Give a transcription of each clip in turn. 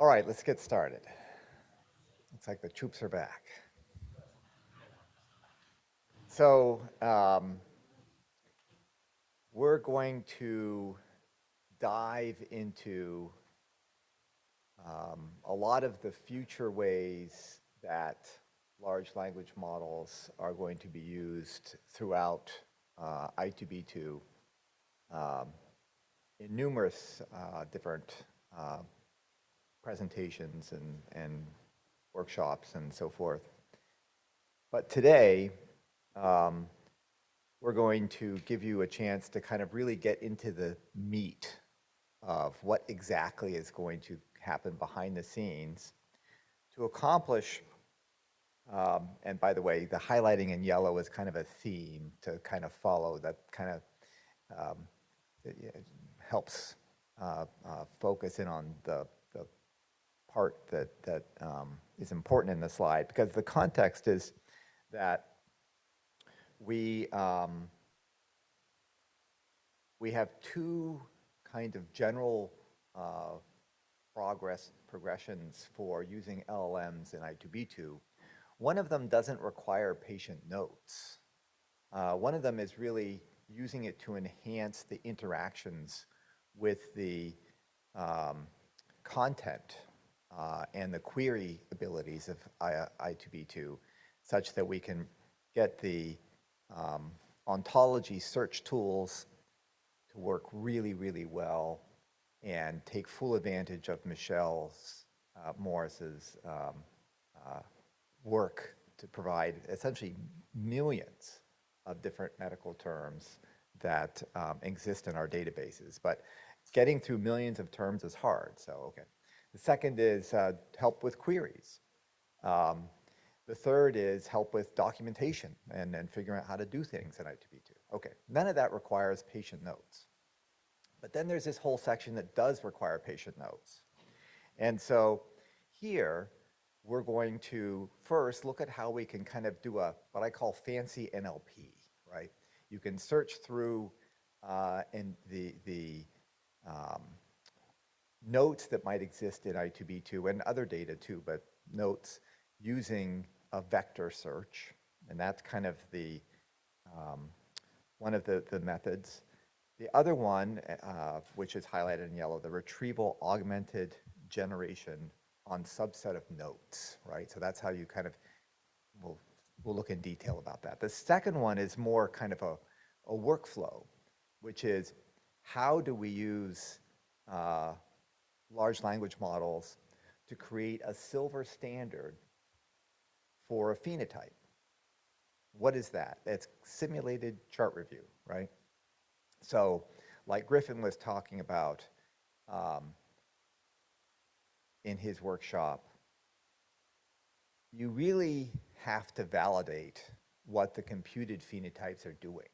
All right, let's get started. Looks like the troops are back. So we're going to dive into a lot of the future ways that large language models are going to be used throughout I2B2 in numerous different presentations and workshops and so forth. But today, we're going to give you a chance to kind of really get into the meat of what exactly is going to happen behind the scenes to accomplish, and by the way, the highlighting in yellow is kind of a theme to kind of follow that kind of helps focus in on the part that is important in the slide, because the context is that we have two kind of general progressions for using LLMs in I2B2. One of them doesn't require patient notes. One of them is really using it to enhance the interactions with the content and the query abilities of I2B2, such that we can get the ontology search tools to work really, really well and take full advantage of Michelle Morris's work to provide essentially millions of different medical terms that exist in our databases. But getting through millions of terms is hard, so okay. The second is help with queries. The third is help with documentation and figuring out how to do things in I2B2. Okay, none of that requires patient notes. But then there's this whole section that does require patient notes. And so here, we're going to first look at how we can kind of do what I call fancy NLP, right? You can search through in the notes that might exist in I2B2 and other data too, but notes using a vector search, and that's kind of the one of the methods. The other one, which is highlighted in yellow, the Retrieval-Augmented Generation on subset of notes, right? So that's how you kind of, we'll look in detail about that. The second one is more kind of a workflow, which is how do we use large language models to create a silver standard for a phenotype. What is that? It's simulated chart review, right? So like Griffin was talking about in his workshop, you really have to validate what the computed phenotypes are doing.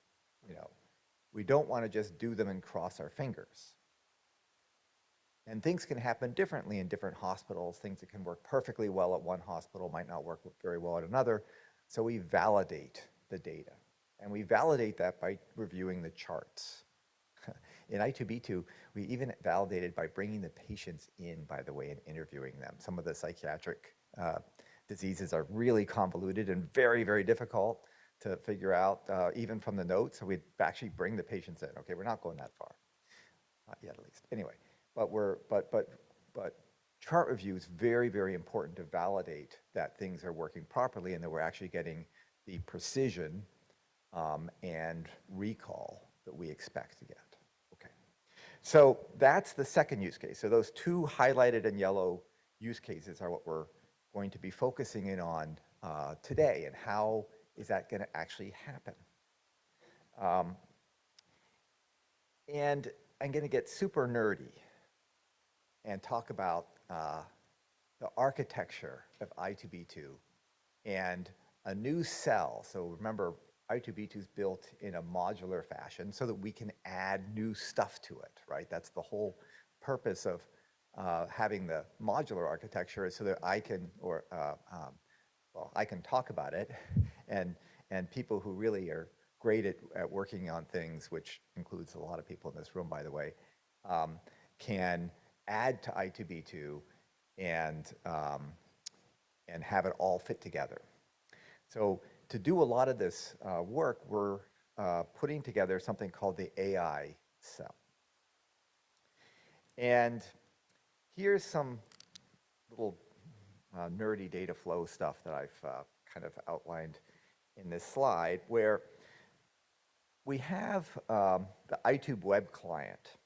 You know, we don't want to just do them and cross our fingers. And things can happen differently in different hospitals. Things that can work perfectly well at one hospital might not work very well at another. So we validate the data. And we validate that by reviewing the charts. In I2B2, we even validated by bringing the patients in, by the way, and interviewing them. Some of the psychiatric diseases are really convoluted and very, very difficult to figure out, even from the notes. So we'd actually bring the patients in. Okay, we're not going that far. Not yet, at least. Anyway. But chart review is very, very important to validate that things are working properly and that we're actually getting the precision and recall that we expect to get. Okay, so that's the second use case. So those two highlighted in yellow use cases are what we're going to be focusing in on today, and how is that going to actually happen. And I'm going to get super nerdy and talk about the architecture of I2B2 and a new cell. So remember, I2B2 is built in a modular fashion so that we can add new stuff to it, right? That's the whole purpose of having the modular architecture, is so that I can, I can talk about it, and people who really are great at working on things, which includes a lot of people in this room, by the way, can add to I2B2 and have it all fit together. So to do a lot of this work, we're putting together something called the AI cell. And here's some little nerdy data flow stuff that I've kind of outlined in this slide, where we have the iTube web client,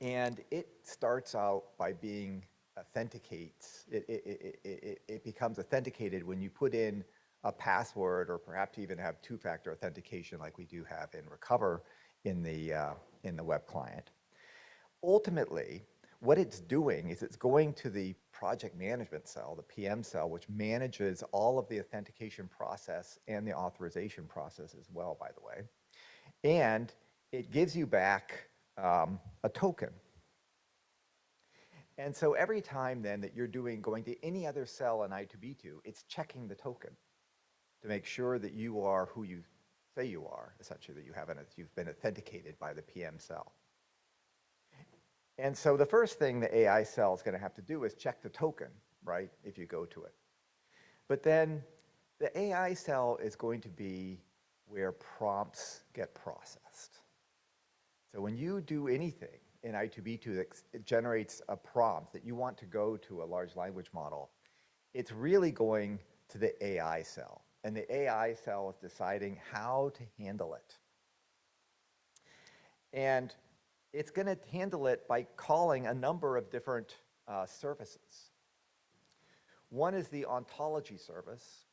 and it starts out by being authenticates. It becomes authenticated when you put in a password, or perhaps even have two-factor authentication like we do have in Recover in the web client. Ultimately, what it's doing is it's going to the project management cell, the PM cell, which manages all of the authentication process and the authorization process as well, by the way. And it gives you back a token. And so every time then that you're going to any other cell in I2B2, it's checking the token to make sure that you are who you say you are, essentially, that you've been authenticated by the PM cell. And so the first thing the AI cell is going to have to do is check the token, right, if you go to it. But then the AI cell is going to be where prompts get processed. So when you do anything in I2B2 that generates a prompt that you want to go to a large language model, it's really going to the AI cell. And the AI cell is deciding how to handle it. And it's going to handle it by calling a number of different services. One is the ontology service,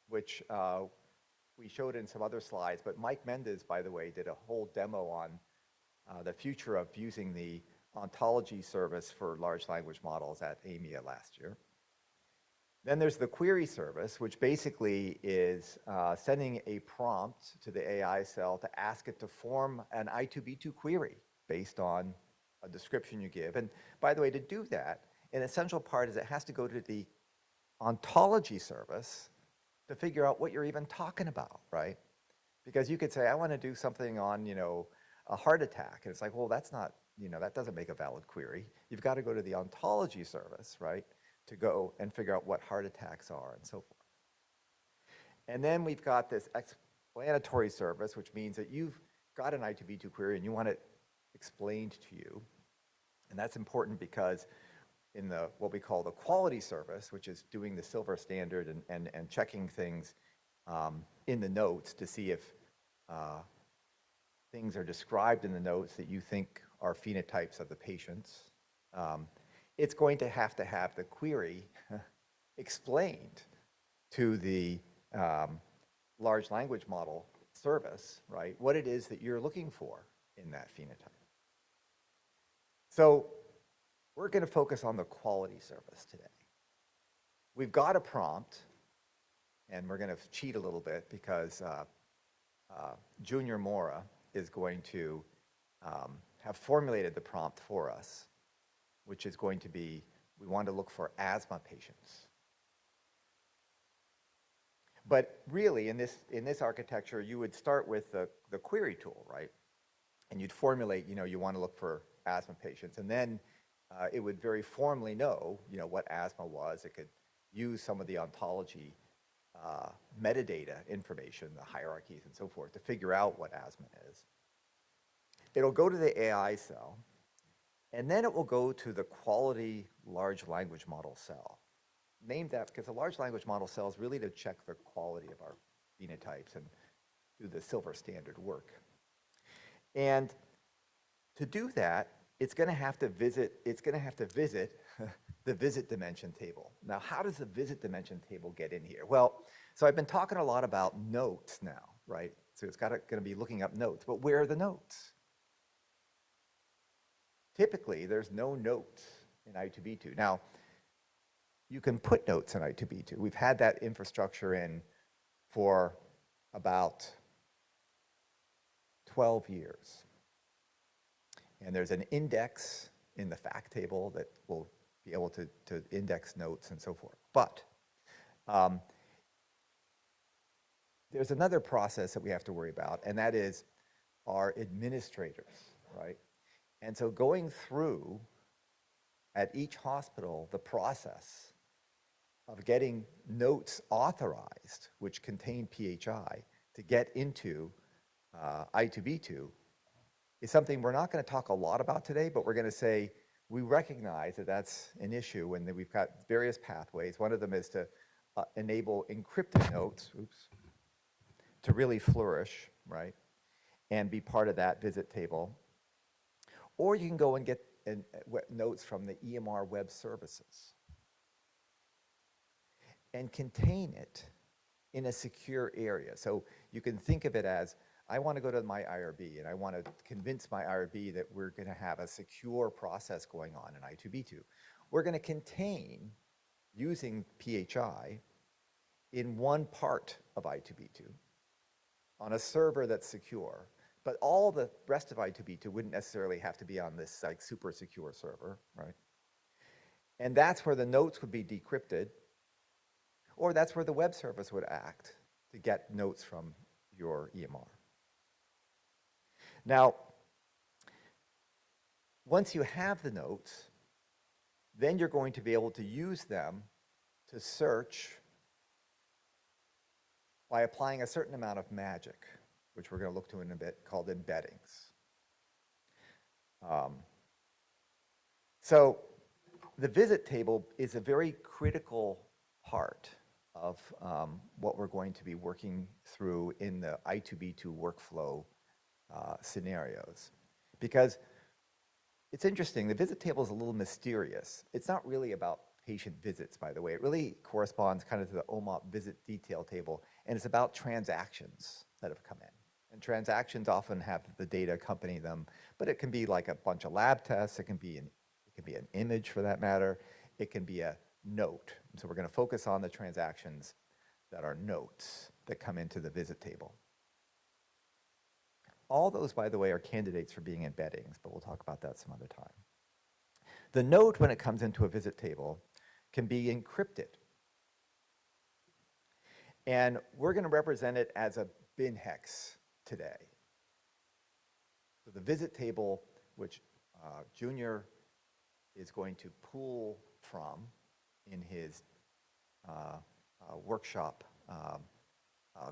which we showed in some other slides, but Mike Mendez, by the way, did a whole demo on the future of using the ontology service for large language models at AMIA last year. Then there's the query service, which basically is sending a prompt to the AI cell to ask it to form an I2B2 query based on a description you give. And by the way, to do that, an essential part is it has to go to the ontology service to figure out what you're even talking about, right? Because you could say, I want to do something on, a heart attack. And it's like, well, that's not, that doesn't make a valid query. You've got to go to the ontology service, right, to go and figure out what heart attacks are and so forth. And then we've got this explanatory service, which means that you've got an I2B2 query and you want it explained to you. And that's important because in what we call the quality service, which is doing the silver standard and checking things in the notes to see if things are described in the notes that you think are phenotypes of the patients, it's going to have the query explained to the large language model service, right? What it is that you're looking for in that phenotype. So we're going to focus on the quality service today. We've got a prompt, and we're going to cheat a little bit because Junior Mora is going to have formulated the prompt for us, which is going to be, we want to look for asthma patients. But really, in this architecture, you would start with the query tool, right? And you'd formulate, you want to look for asthma patients. And then it would very formally know, what asthma was. It could use some of the ontology metadata information, the hierarchies and so forth, to figure out what asthma is. It'll go to the AI cell, and then it will go to the quality large language model cell. Named that because the large language model cell is really to check the quality of our phenotypes and do the silver standard work. And to do that, it's going to have to visit the visit dimension table. Now, how does the visit dimension table get in here? Well, so I've been talking a lot about notes now, right? So it's going to be looking up notes, but where are the notes? Typically, there's no notes in I2B2. Now, you can put notes in I2B2. We've had that infrastructure in for about 12 years. And there's an index in the fact table that will be able to index notes and so forth. But there's another process that we have to worry about, and that is our administrators, right? And so going through at each hospital the process of getting notes authorized, which contain PHI, to get into I2B2 is something we're not going to talk a lot about today, but we're going to say we recognize that that's an issue and that we've got various pathways. One of them is to enable encrypted notes, to really flourish, right, and be part of that visit table. Or you can go and get notes from the EMR web services and contain it in a secure area. So you can think of it as, I want to go to my IRB and I want to convince my IRB that we're going to have a secure process going on in I2B2. We're going to contain, using PHI, in one part of I2B2 on a server that's secure, but all the rest of I2B2 wouldn't necessarily have to be on this like super secure server, right? And that's where the notes would be decrypted, or that's where the web service would act to get notes from your EMR. Now, once you have the notes, then you're going to be able to use them to search by applying a certain amount of magic, which we're going to look to in a bit, called embeddings. So the visit table is a very critical part of what we're going to be working through in the I2B2 workflow scenarios. Because it's interesting, the visit table is a little mysterious. It's not really about patient visits, by the way. It really corresponds kind of to the OMOP visit detail table, and it's about transactions that have come in. And transactions often have the data accompany them, but it can be like a bunch of lab tests, it can be an image for that matter, it can be a note. So we're going to focus on the transactions that are notes that come into the visit table. All those, by the way, are candidates for being embeddings, but we'll talk about that some other time. The note, when it comes into a visit table, can be encrypted. And we're going to represent it as a bin hex today. So the visit table, which Junior is going to pull from in his workshop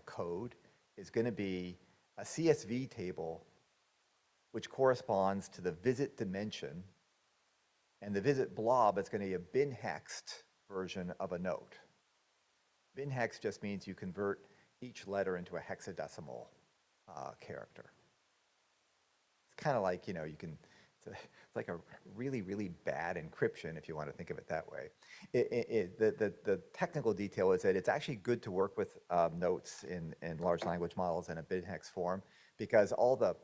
code, is going to be a CSV table which corresponds to the visit dimension, and the visit blob is going to be a bin hexed version of a note. Bin hex just means you convert each letter into a hexadecimal character. It's kind of like, you know, you can, it's like a really, really bad encryption if you want to think of it that way. The technical detail is that it's actually good to work with notes in large language models in a bin hex form, because all the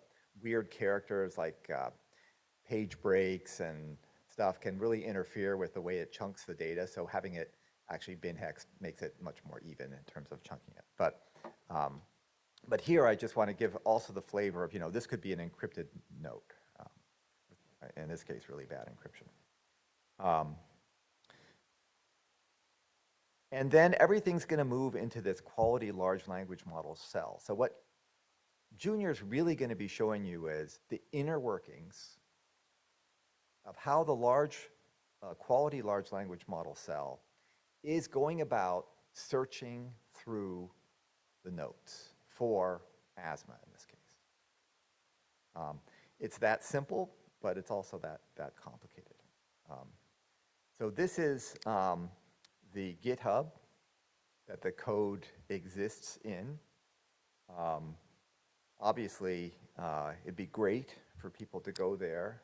weird characters like page breaks and stuff can really interfere with the way it chunks the data. So having it actually bin hexed makes it much more even in terms of chunking it. But here I just want to give also the flavor of, you know, this could be an encrypted note. In this case, really bad encryption. And then everything's going to move into this quality large language model cell. So what Junior's really going to be showing you is the inner workings of how the quality large language model cell is going about searching through the notes for asthma in this case. It's that simple, but it's also that complicated. So this is the GitHub that the code exists in. Obviously, it'd be great for people to go there,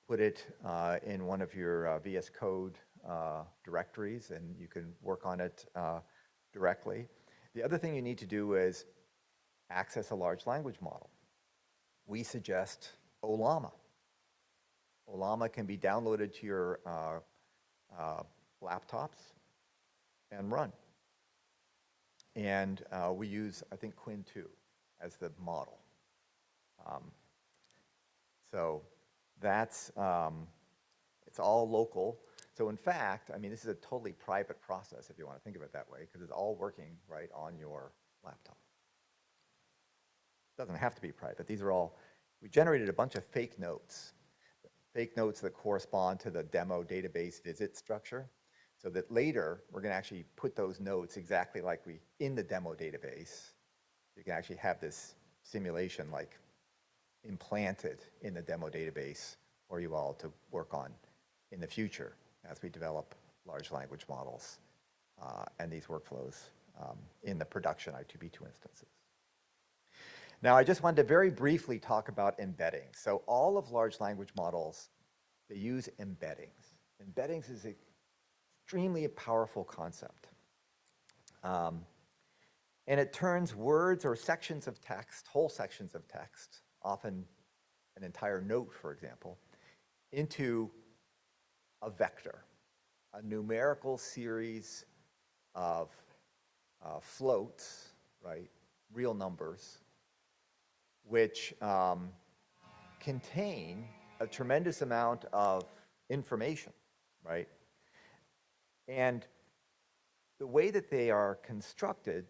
put it in one of your VS Code directories, and you can work on it directly. The other thing you need to do is access a large language model. We suggest Ollama. Ollama can be downloaded to your laptops and run. And we use, I think, Quinn 2 as the model. So that's, it's all local. So in fact, I mean, this is a totally private process if you want to think of it that way, because it's all working right on your laptop. It doesn't have to be private. These are all, we generated a bunch of fake notes. fake notes that correspond to the demo database visit structure, so that later we're going to actually put those notes exactly like we in the demo database. You can actually have this simulation like implanted in the demo database for you all to work on in the future as we develop large language models and these workflows in the production I2B2 instances. Now, I just wanted to very briefly talk about embeddings. So all of large language models, they use embeddings. Embeddings is an extremely powerful concept. And it turns words or sections of text, whole sections of text, often an entire note, for example, into a vector, a numerical series of floats, right, real numbers, which contain a tremendous amount of information, right? And the way that they are constructed,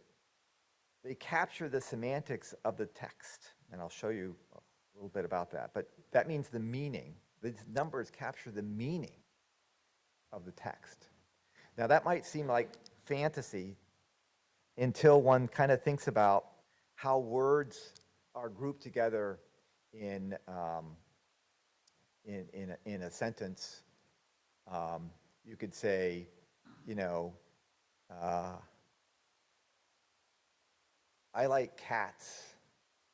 they capture the semantics of the text. And I'll show you a little bit about that. But that means the meaning. These numbers capture the meaning of the text. Now, that might seem like fantasy until one kind of thinks about how words are grouped together in a sentence. You could say, you know, I like cats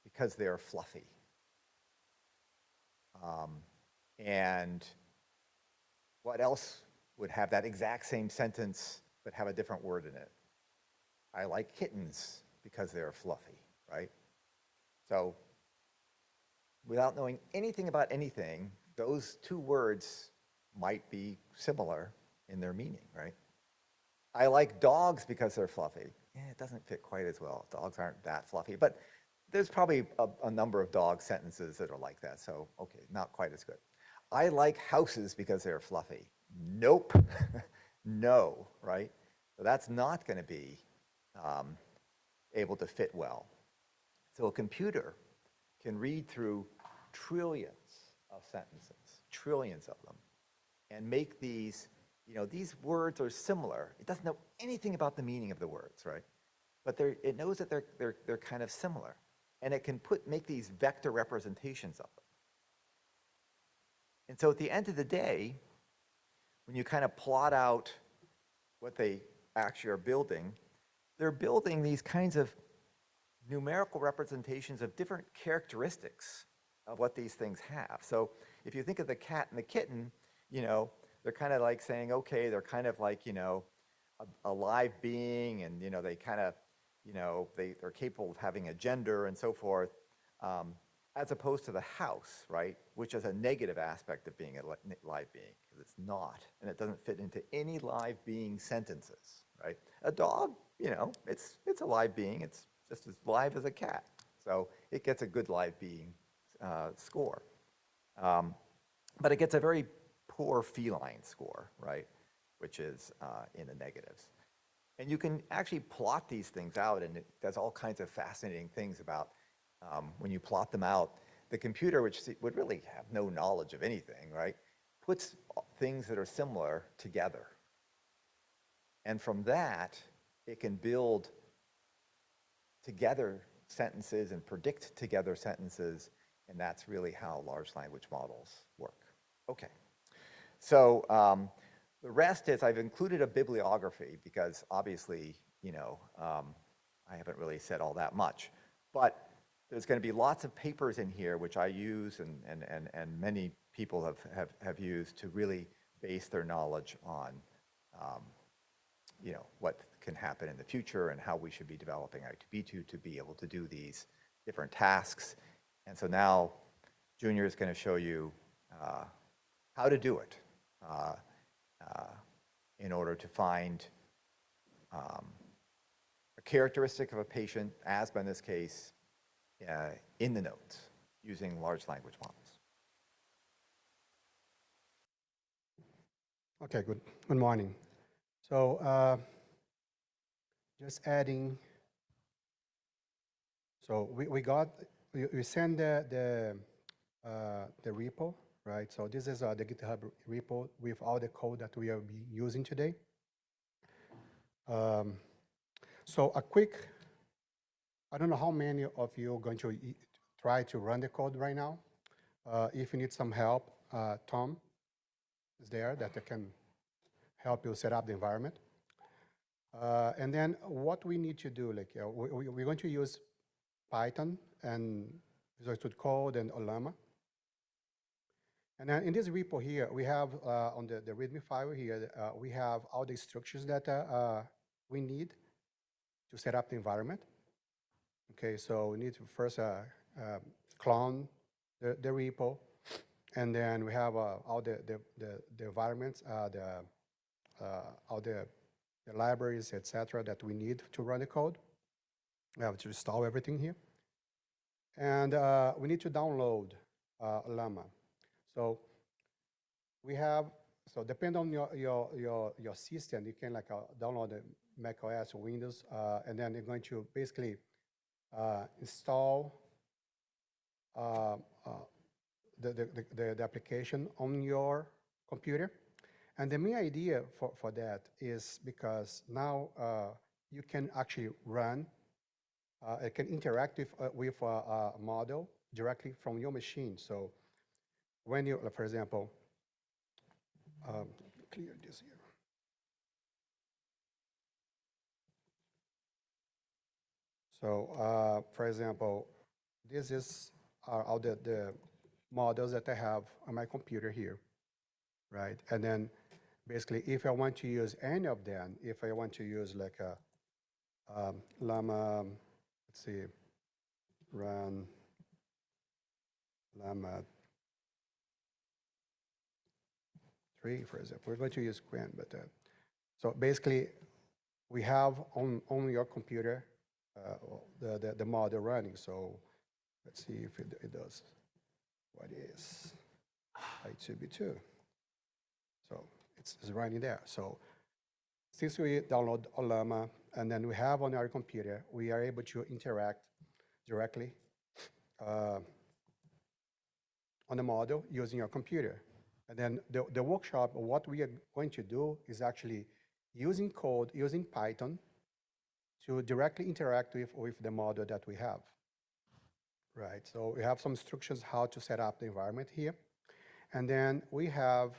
because they're fluffy. And what else would have that exact same sentence but have a different word in it? I like kittens because they're fluffy, right? So without knowing anything about anything, those two words might be similar in their meaning, right? I like dogs because they're fluffy. Yeah, it doesn't fit quite as well. Dogs aren't that fluffy, but there's probably a number of dog sentences that are like that, so okay, not quite as good. I like houses because they're fluffy. Nope, no, right? So that's not going to be able to fit well. So a computer can read through trillions of sentences, trillions of them, and make these, you know, these words are similar. It doesn't know anything about the meaning of the words, right? But it knows that they're kind of similar. And it can make these vector representations of them. And so at the end of the day, when you kind of plot out what they actually are building, they're building these kinds of numerical representations of different characteristics of what these things have. So if you think of the cat and the kitten, you know, they're kind of like saying, okay, they're kind of like, you know, a live being, and, you know, they kind of, you know, they're capable of having a gender and so forth, as opposed to the house, right, which is a negative aspect of being a live being, because it's not, and it doesn't fit into any live being sentences, right? A dog, you know, it's a live being. It's just as live as a cat, so it gets a good live being score. But it gets a very poor feline score, right, which is in the negatives. And you can actually plot these things out, and it does all kinds of fascinating things about when you plot them out. The computer, which would really have no knowledge of anything, right, puts things that are similar together. And from that, it can build together sentences and predict together sentences, and that's really how large language models work. Okay, so the rest is I've included a bibliography because obviously, you know, I haven't really said all that much, but there's going to be lots of papers in here which I use and many people have used to really base their knowledge on, you know, what can happen in the future and how we should be developing I2B2 to be able to do these different tasks. And so now Junior is going to show you how to do it in order to find a characteristic of a patient, asthma in this case, in the notes using large language models. Okay, good morning. So just adding, so we send the repo, right? So this is the GitHub repo with all the code that we are using today. So a quick, I don't know how many of you are going to try to run the code right now. If you need some help, Tom is there that can help you set up the environment. And then what we need to do, like we're going to use Python and Visual Studio Code and Llama. And then in this repo here, we have on the README file here, we have all the structures that we need to set up the environment. Okay, so we need to first clone the repo, and then we have all the environments, all the libraries, etc., that we need to run the code. We have to install everything here, and we need to download Llama. So we have, so depend on your system, you can like download the Mac OS or Windows, and then you're going to basically install the application on your computer. And the main idea for that is because now you can actually run, it can interact with a model directly from your machine. So when you, for example, clear this here. So for example, this is all the models that I have on my computer here, right? And then basically, if I want to use any of them, if I want to use like a Llama, let's see, run Llama 3, for example, we're going to use Quen, but so basically, we have on your computer the model running. So let's see if it does what is I2B2. So it's running there. So since we download Llama and then we have on our computer, we are able to interact directly on the model using our computer. And then the workshop, what we are going to do is actually using code, using Python to directly interact with the model that we have, right? So we have some instructions how to set up the environment here. And then we have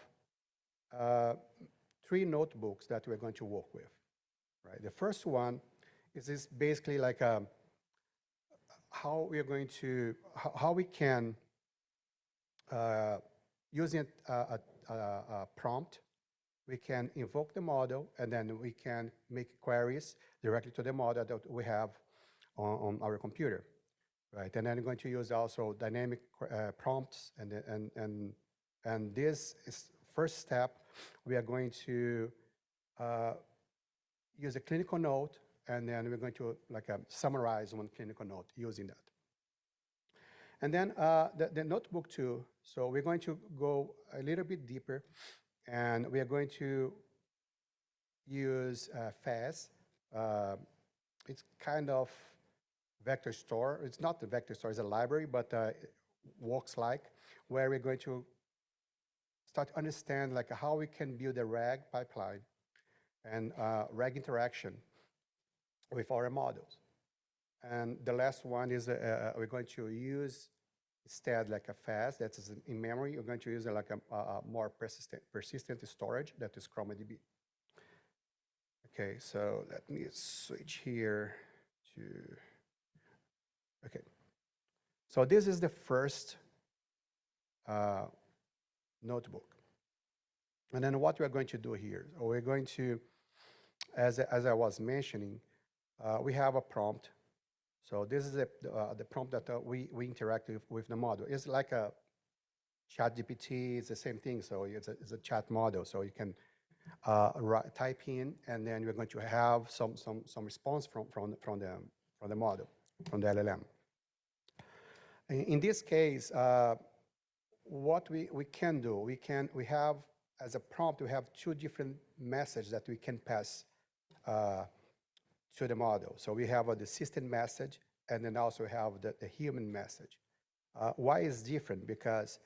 3 notebooks that we're going to work with, right? The first one is basically like how we are going to, how we can, using a prompt, we can invoke the model, and then we can make queries directly to the model that we have on our computer, right? And then we're going to use also dynamic prompts, and this is first step. We are going to use a clinical note, and then we're going to like summarize one clinical note using that. And then the notebook 2, so we're going to go a little bit deeper, and we are going to use FAS. It's kind of vector store. It's not the vector store, it's a library, but it works like, where we're going to start to understand like how we can build a RAG pipeline and RAG interaction with our models. And the last one is we're going to use instead like a FAS that is in memory. We're going to use like a more persistent storage that is ChromaDB. Okay, so let me switch here to, okay. So this is the first notebook. And then what we're going to do here, we're going to, as I was mentioning, we have a prompt. So this is the prompt that we interact with the model. It's like a ChatGPT, it's the same thing. So it's a chat model. So you can type in, and then we're going to have some response from the model, from the LLM. In this case, what we can do, we have as a prompt, we have 2 different messages that we can pass to the model. So we have the system message, and then also have the human message. Why is different? Because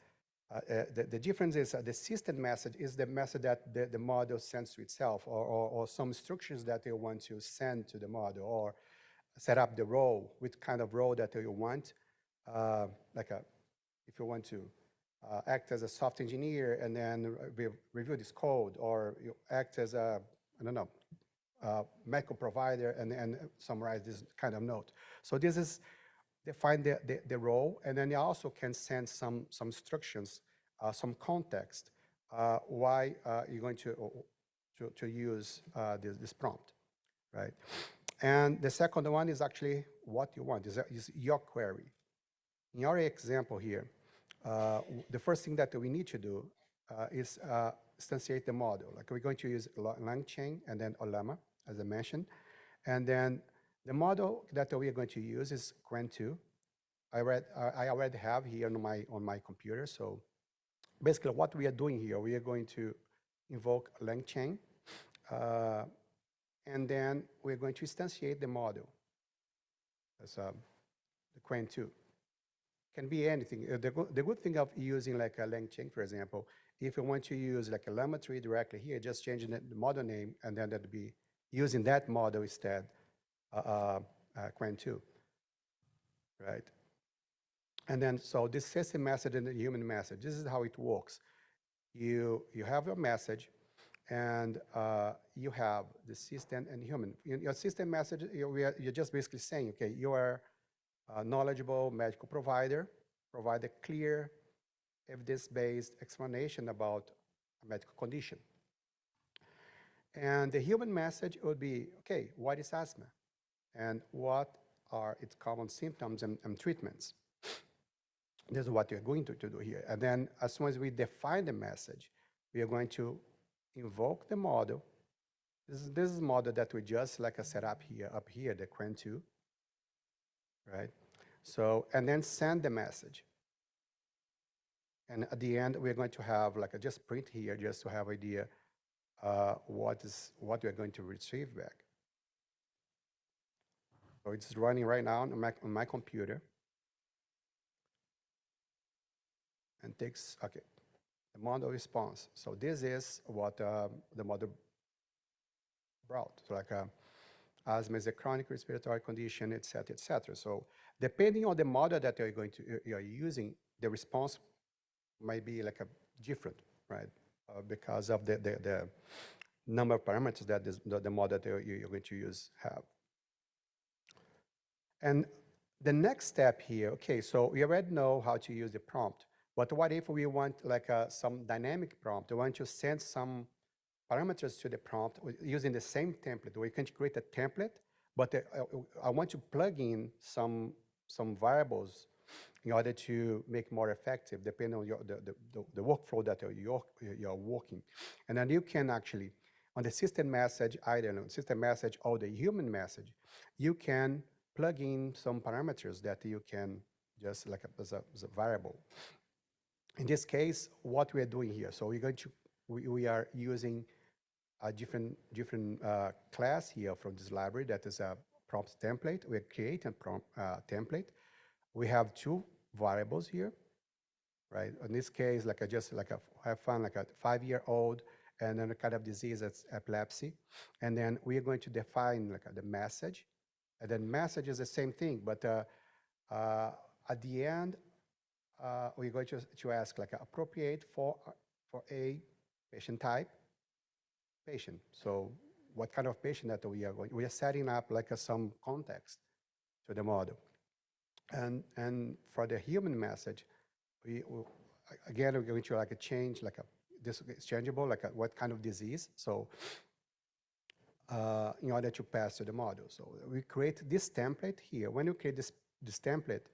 The difference is the system message is the message that the model sends to itself, or some instructions that you want to send to the model, or set up the role, which kind of role that you want, like if you want to act as a software engineer and then review this code, or you act as a, I don't know, medical provider and summarize this kind of note. So this is define the role, and then you also can send some instructions, some context, why you're going to use this prompt, right? And the second one is actually what you want, is your query. In our example here, the first thing that we need to do is instantiate the model. Like we're going to use LangChain and then Ollama, as I mentioned. And then the model that we are going to use is Qwen2. I already have here on my computer. So basically what we are doing here, we are going to invoke LangChain, and then we're going to instantiate the model as the Qwen2. Can be anything. The good thing of using like a LangChain, for example, if you want to use like a llama tree directly here, just changing the model name, and then that'd be using that model instead, Qwen2, right? And then, so this system message and the human message, this is how it works. You have your message, and you have the system and human. Your system message, you're just basically saying, okay, you are a knowledgeable medical provider, provide a clear, evidence-based explanation about a medical condition. And the human message would be, okay, what is asthma? And what are its common symptoms and treatments? This is what you're going to do here. And then as soon as we define the message, we are going to invoke the model. This is model that we just like set up here, the Qwen2, right? So, and then send the message. And at the end, we're going to have like just print here just to have idea what we're going to retrieve back. So it's running right now on my computer. And takes, okay, the model response. So this is what the model brought. So like asthma is a chronic respiratory condition, et cetera, et cetera. So depending on the model that you're using, the response might be like a different, right? Because of the number of parameters that the model that you're going to use have. And the next step here, okay, so we already know how to use the prompt, but what if we want like some dynamic prompt? We want to send some parameters to the prompt using the same template. We can create a template, but I want to plug in some variables in order to make more effective, depending on the workflow that you're working. And then you can actually, on the system message, either on system message or the human message, you can plug in some parameters that you can just like as a variable. In this case, what we're doing here, so we are using a different class here from this library that is a prompt template. We're creating a prompt template. We have two variables here, right? In this case, like have fun, like a 5-year-old, and then a kind of disease that's epilepsy. And then we are going to define like the message. And then message is the same thing, but at the end, we're going to ask like appropriate for a patient type, patient. So what kind of patient that we are setting up like some context to the model. And for the human message, again, we're going to like change like this is changeable, like what kind of disease. So in order to pass to the model. So we create this template here. When you create this template,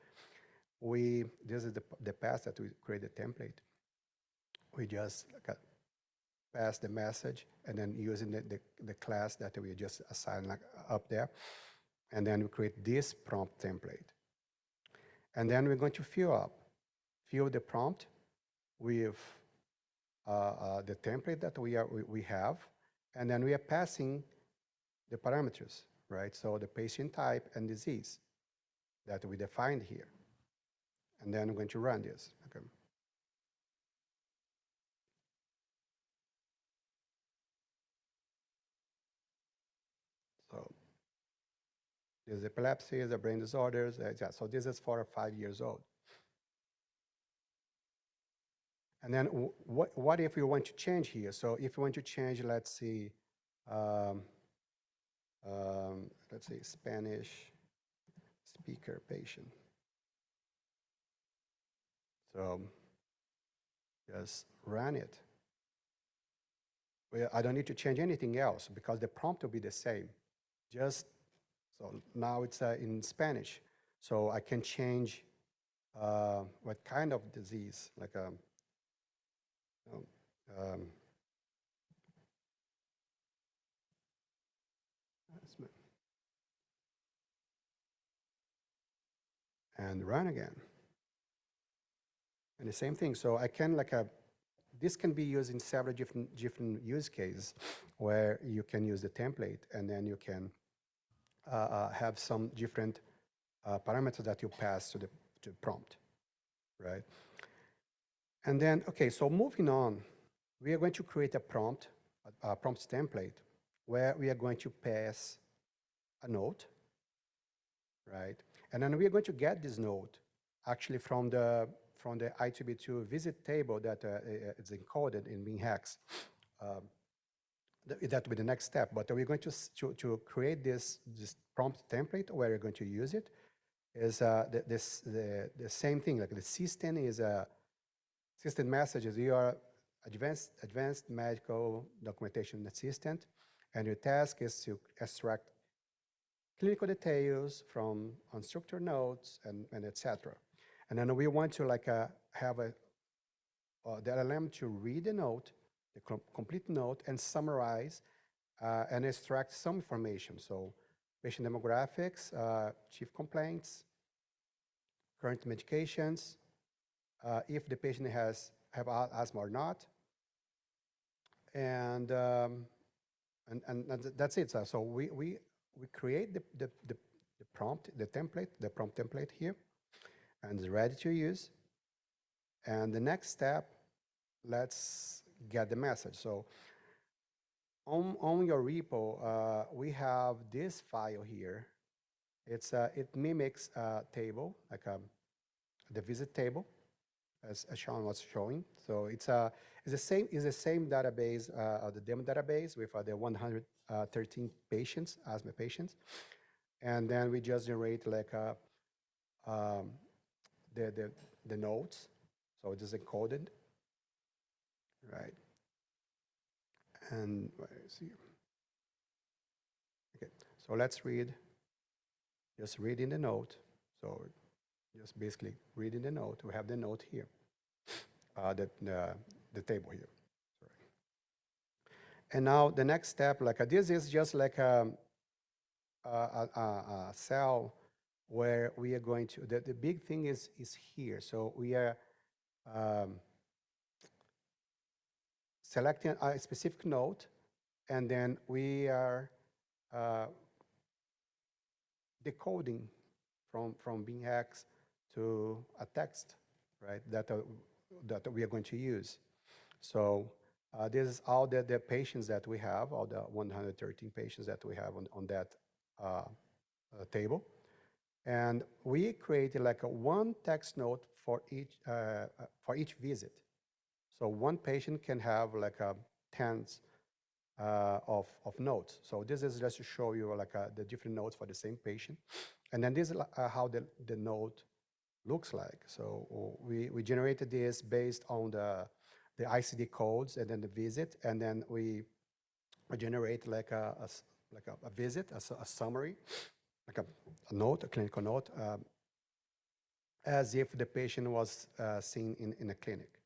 this is the path that we create the template. We just like pass the message, and then using the class that we just assigned like up there, and then we create this prompt template. And then we're going to fill the prompt with the template that we have, and then we are passing the parameters, right? So the patient type and disease that we defined here. And then I'm going to run this. Okay. There's epilepsy, the brain disorders. Yeah, so this is 4 or 5 years old. And then what if you want to change here? So if you want to change, let's see, Spanish speaker patient. So just run it. Well, I don't need to change anything else because the prompt will be the same. Just, so now it's in Spanish. So I can change what kind of disease, like um, and run again. And the same thing. So I can this can be used in several different use cases where you can use the template and then you can have some different parameters that you pass to the prompt, right? And then, okay, so moving on, we are going to create a prompt template where we are going to pass a note, right? And then we are going to get this note actually from the I2B2 visit table that is encoded in BingHex. That will be the next step, but we're going to create this prompt template where you're going to use it. Is the same thing, like the system is a system messages. You are advanced medical documentation assistant, and your task is to extract clinical details from unstructured notes and etc. And then we want to have the LLM to read the note, the complete note, and summarize and extract some information. So patient demographics, chief complaints, current medications, if the patient have asthma or not, and that's it. So we create the prompt template here, and it's ready to use. And the next step, let's get the message. So on your repo, we have this file here. It mimics a table, like the visit table, as Sean was showing. So it's the same database, the demo database with the 113 patients, asthma patients, and then we just generate the notes. So it is encoded, right? And see. Okay, so let's read. Just reading the note. So just basically reading the note. We have the note here, the table here. Sorry. And now the next step, this is just like a cell where we are going to. The big thing is here. So we are selecting a specific note, and then we are decoding from BingX to a text, right? That we are going to use. So this is all the patients that we have, all the 113 patients that we have on that table. And we created like one text note for each visit. So one patient can have like tens of notes. So this is just to show you like the different notes for the same patient. And then this is how the note looks like. So we generated this based on the ICD codes and then the visit, and then we generate like a visit, a summary, like a note, a clinical note, as if the patient was seen in a clinic,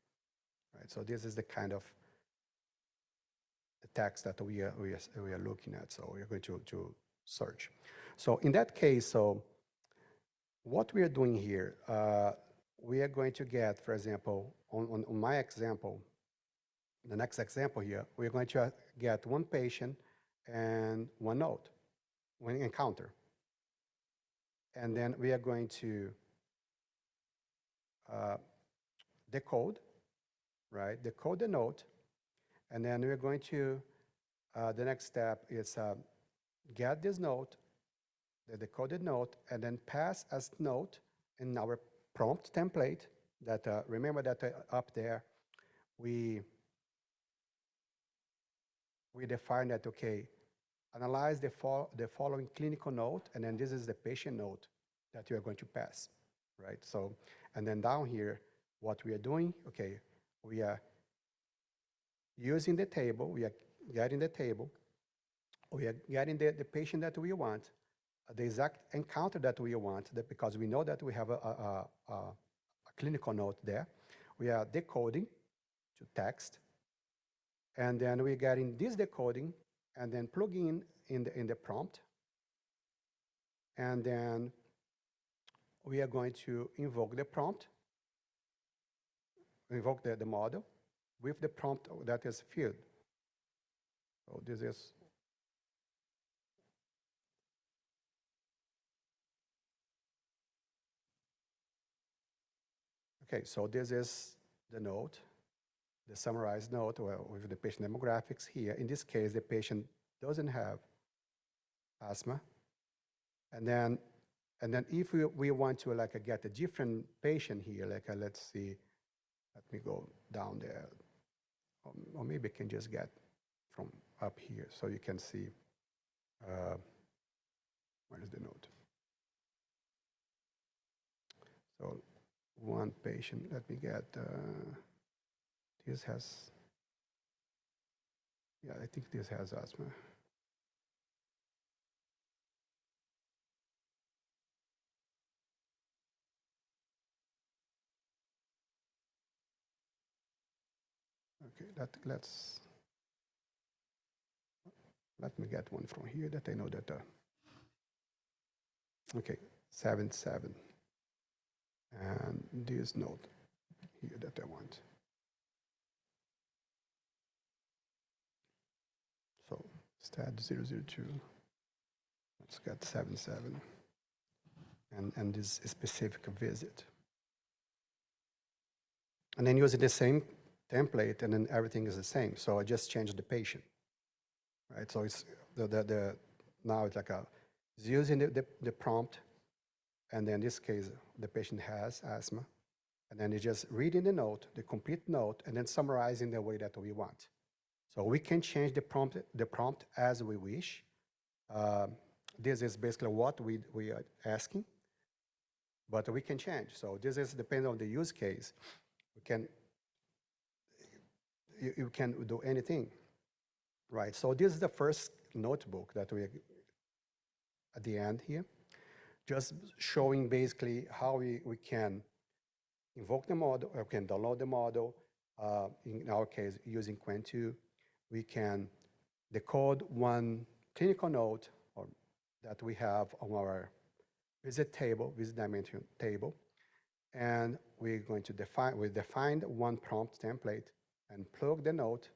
right? So this is the kind of the text that we are looking at. So we're going to search. So in that case, so what we are doing here, we are going to get, for example, on my example, the next example here, we're going to get one patient and one note, one encounter. And then we are going to decode, right? Decode the note. And then we're going to, the next step is get this note the decoded note, and then pass as note in our prompt template that, remember that up there, we define that, okay, analyze the following clinical note, and then this is the patient note that you are going to pass, right? So, and then down here, what we are doing, okay, we are using the table, we are getting the table, we are getting the patient that we want, the exact encounter that we want, that because we know that we have a clinical note there. We are decoding to text, and then we're getting this decoding, and then plugging in the prompt, and then we are going to invoke the prompt, invoke the model with the prompt that is filled. So this is okay. So this is the note, the summarized note, well, with the patient demographics here. In this case, the patient doesn't have asthma, and then if we want to like get a different patient here, like let's see, let me go down there, or maybe I can just get from up here so you can see where is the note. So one patient, let me get, this has, yeah, I think this has asthma. Okay, let me get one from here that I know that, okay, 7.7. And this note here that I want. So stat 002, let's get 7.7. And this specific visit. And then using the same template, and then everything is the same. So I just changed the patient, right? So it's now it's like it's using the prompt, and then in this case, the patient has asthma, and then it's just reading the note, the complete note, and then summarizing the way that we want. So we can change the prompt as we wish. This is basically what we are asking, but we can change. So this is depending on the use case. You can do anything, right? So this is the first notebook that we at the end here, just showing basically how we can invoke the model, or can download the model. In our case, using Qwen2, we can decode one clinical note or that we have on our visit dimension table, and we're going to define one prompt template and plug the note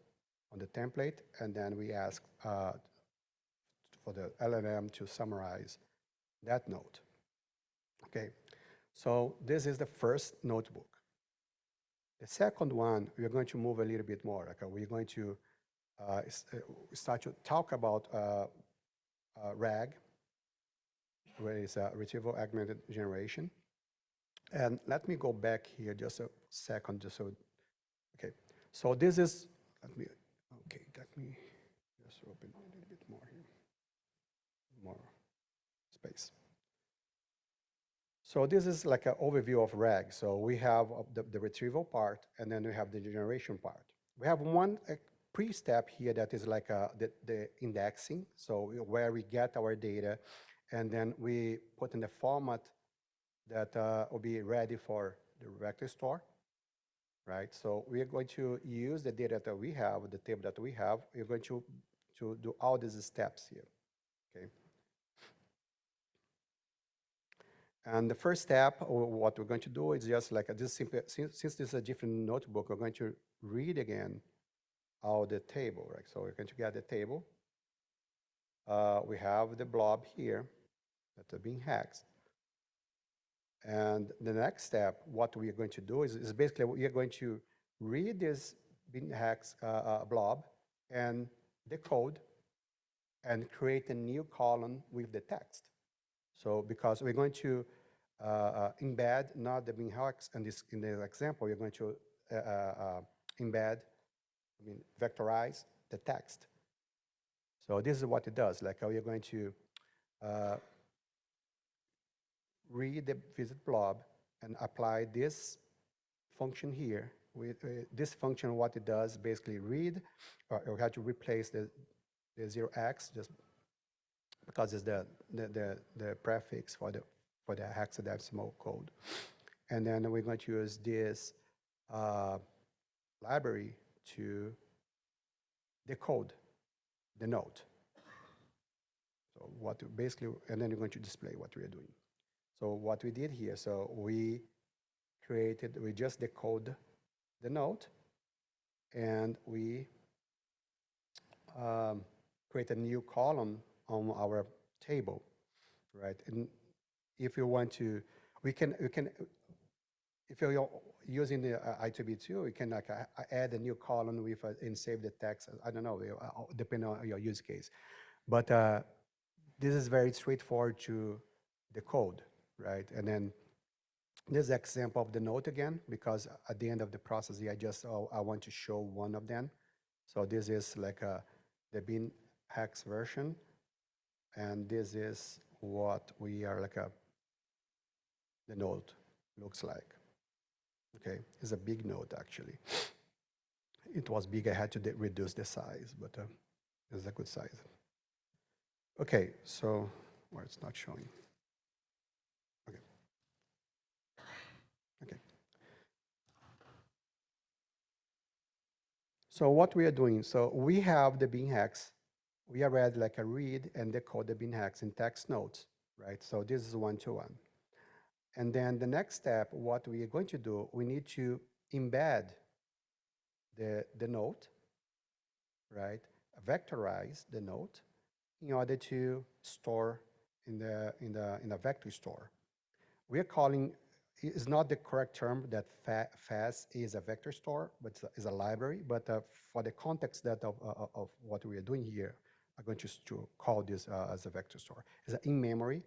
on the template, and then we ask for the LLM to summarize that note. Okay, so this is the first notebook. The second one, we're going to move a little bit more. Like we're going to start to talk about RAG, where is Retrieval-Augmented Generation. And let me go back here just a second, just so, okay. So this is, let me just open a little bit more here, more space. So this is like an overview of RAG. So we have the retrieval part, and then we have the generation part. We have one pre-step here that is like the indexing, so where we get our data, and then we put in the format that will be ready for the vector store, right? So we are going to use the data that we have, the table that we have. We're going to do all these steps here, okay? And the first step, or what we're going to do is just like this simple, since this is a different notebook, we're going to read again all the table, right? So we're going to get the table. We have the blob here that are being hexed. And the next step, what we are going to do is basically we are going to read this bin hex blob and decode and create a new column with the text. So because we're going to embed not the bin hex, and this in the example, we're going to embed, vectorize the text. So this is what it does. Like we are going to read the visit blob and apply this function here. With this function, what it does, basically read, or we have to replace the 0x just because it's the prefix for the hexadecimal code. And then we're going to use this library to decode the note. So what basically, and then we're going to display what we are doing. So what we did here, so we just decode the note, and we create a new column on our table, right? And if you want to, we can if you're using the I2B2, you can like add a new column with and save the text. I don't know, depending on your use case. But this is very straightforward to the code, right? And then this example of the note again, because at the end of the process, I want to show one of them. So this is like the bin hex version, and this is what we are like the note looks like. Okay, it's a big note actually. It was big, I had to reduce the size, but it's a good size. Okay, so where it's not showing. Okay. Okay. So what we are doing, so we have the bin hex. We already like a read and decode the bin hex in text notes, right? So this is one-to-one. And then the next step, what we are going to do, we need to embed the note, right? Vectorize the note in order to store in the vector store. We are calling, it's not the correct term that FAS is a vector store, but it's a library. But for the context of what we are doing here, I'm going to call this as a vector store. It's an in-memory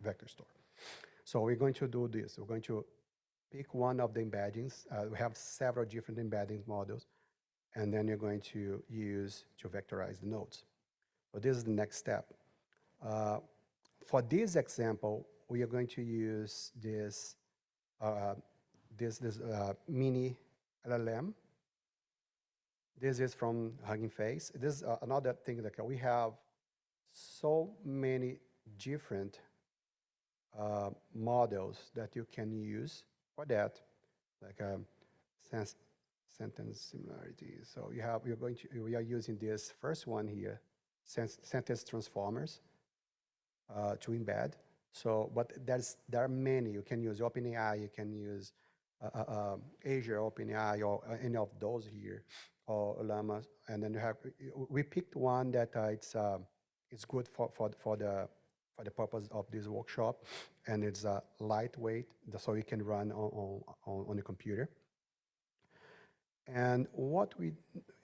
vector store. So we're going to do this. We're going to pick one of the embeddings. We have several different embedding models, and then you're going to use to vectorize the nodes. So this is the next step. For this example, we are going to use this mini LLM. This is from Hugging Face. This is another thing that we have so many different models that you can use for that, like sentence similarity. So we are using this first one here, sentence transformers, to embed. So, but there are many. You can use OpenAI, you can use Azure OpenAI, or any of those here, or Llama. And then we picked one that it's good for the purpose of this workshop, and it's lightweight, so you can run on the computer. And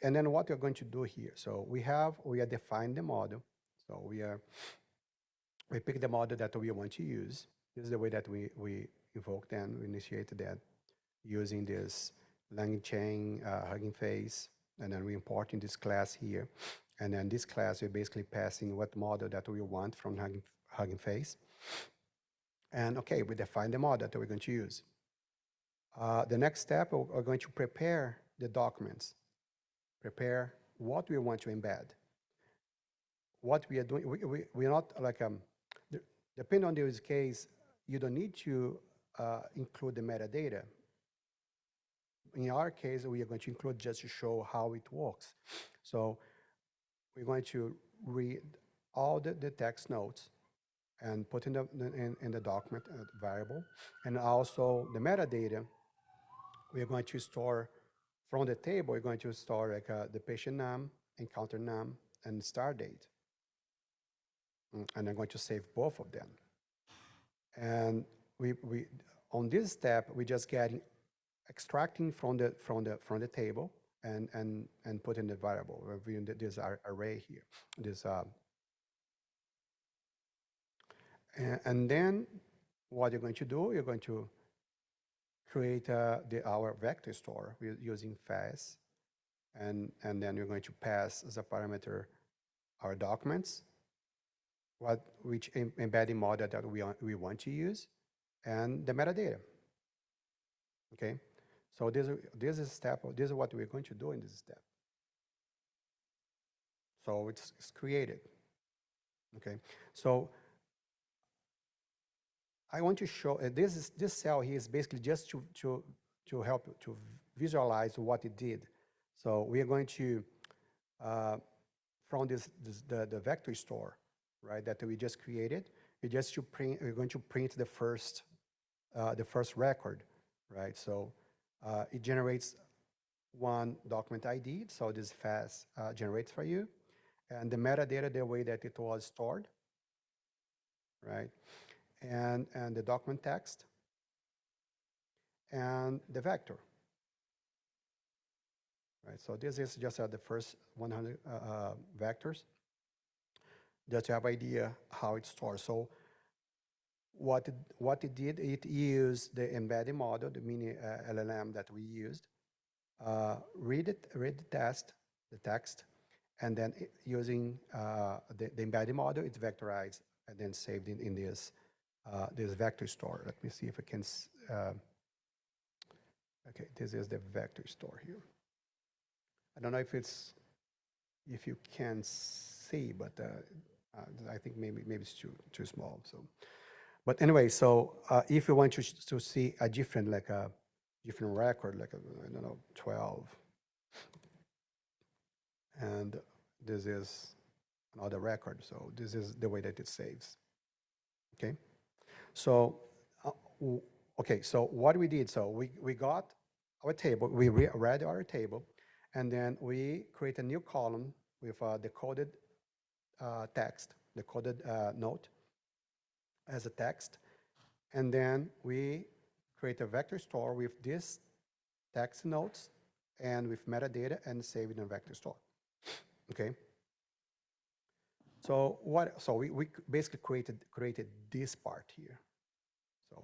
then what we're going to do here. So we are defined the model. So we pick the model that we want to use. This is the way that we invoked and we initiated that using this LangChain Hugging Face, and then we import in this class here. And then this class, we're basically passing what model that we want from Hugging Face. And okay, we define the model that we're going to use. The next step, we're going to prepare the documents, prepare what we want to embed. What we are doing, we're not like, depending on the use case, you don't need to include the metadata. In our case, we are going to include just to show how it works. So we're going to read all the text notes and put in the document variable, and also the metadata. We are going to store from the table. We're going to store like the patient name, encounter name, and start date. And I'm going to save both of them. And we on this step, we just getting extracting from the table and put in the variable. We're viewing this array here. This, and then what you're going to do, you're going to create our vector store using fast, and then you're going to pass as a parameter our documents, which embedding model that we want to use, and the metadata. Okay, so this is step. This is what we're going to do in this step. So it's created. Okay, so I want to show this cell here is basically just to help to visualize what it did. So we are going to from the vector store, right, that we just created. We're going to print the first record, right? So it generates one document ID. So this fast generates for you, and the metadata the way that it was stored, right? And the document text, and the vector. Right, so this is just the first 100 vectors, just to have idea how it's stored. So what it did, it used the embedding model, the mini LLM that we used, read the text, and then using the embedding model, it's vectorized and then saved in this vector store. Let me see if I can. Okay, this is the vector store here. I don't know if you can see, but I think maybe it's too small. So, but anyway, so if you want to see a different different record, like I don't know, 12, and this is another record. So this is the way that it saves. Okay, so okay, so what we did, so we got our table, we read our table, and then we create a new column with the coded text, the coded note as a text, and then we create a vector store with this text notes and with metadata and save it in a vector store. Okay. So we basically created this part here. So,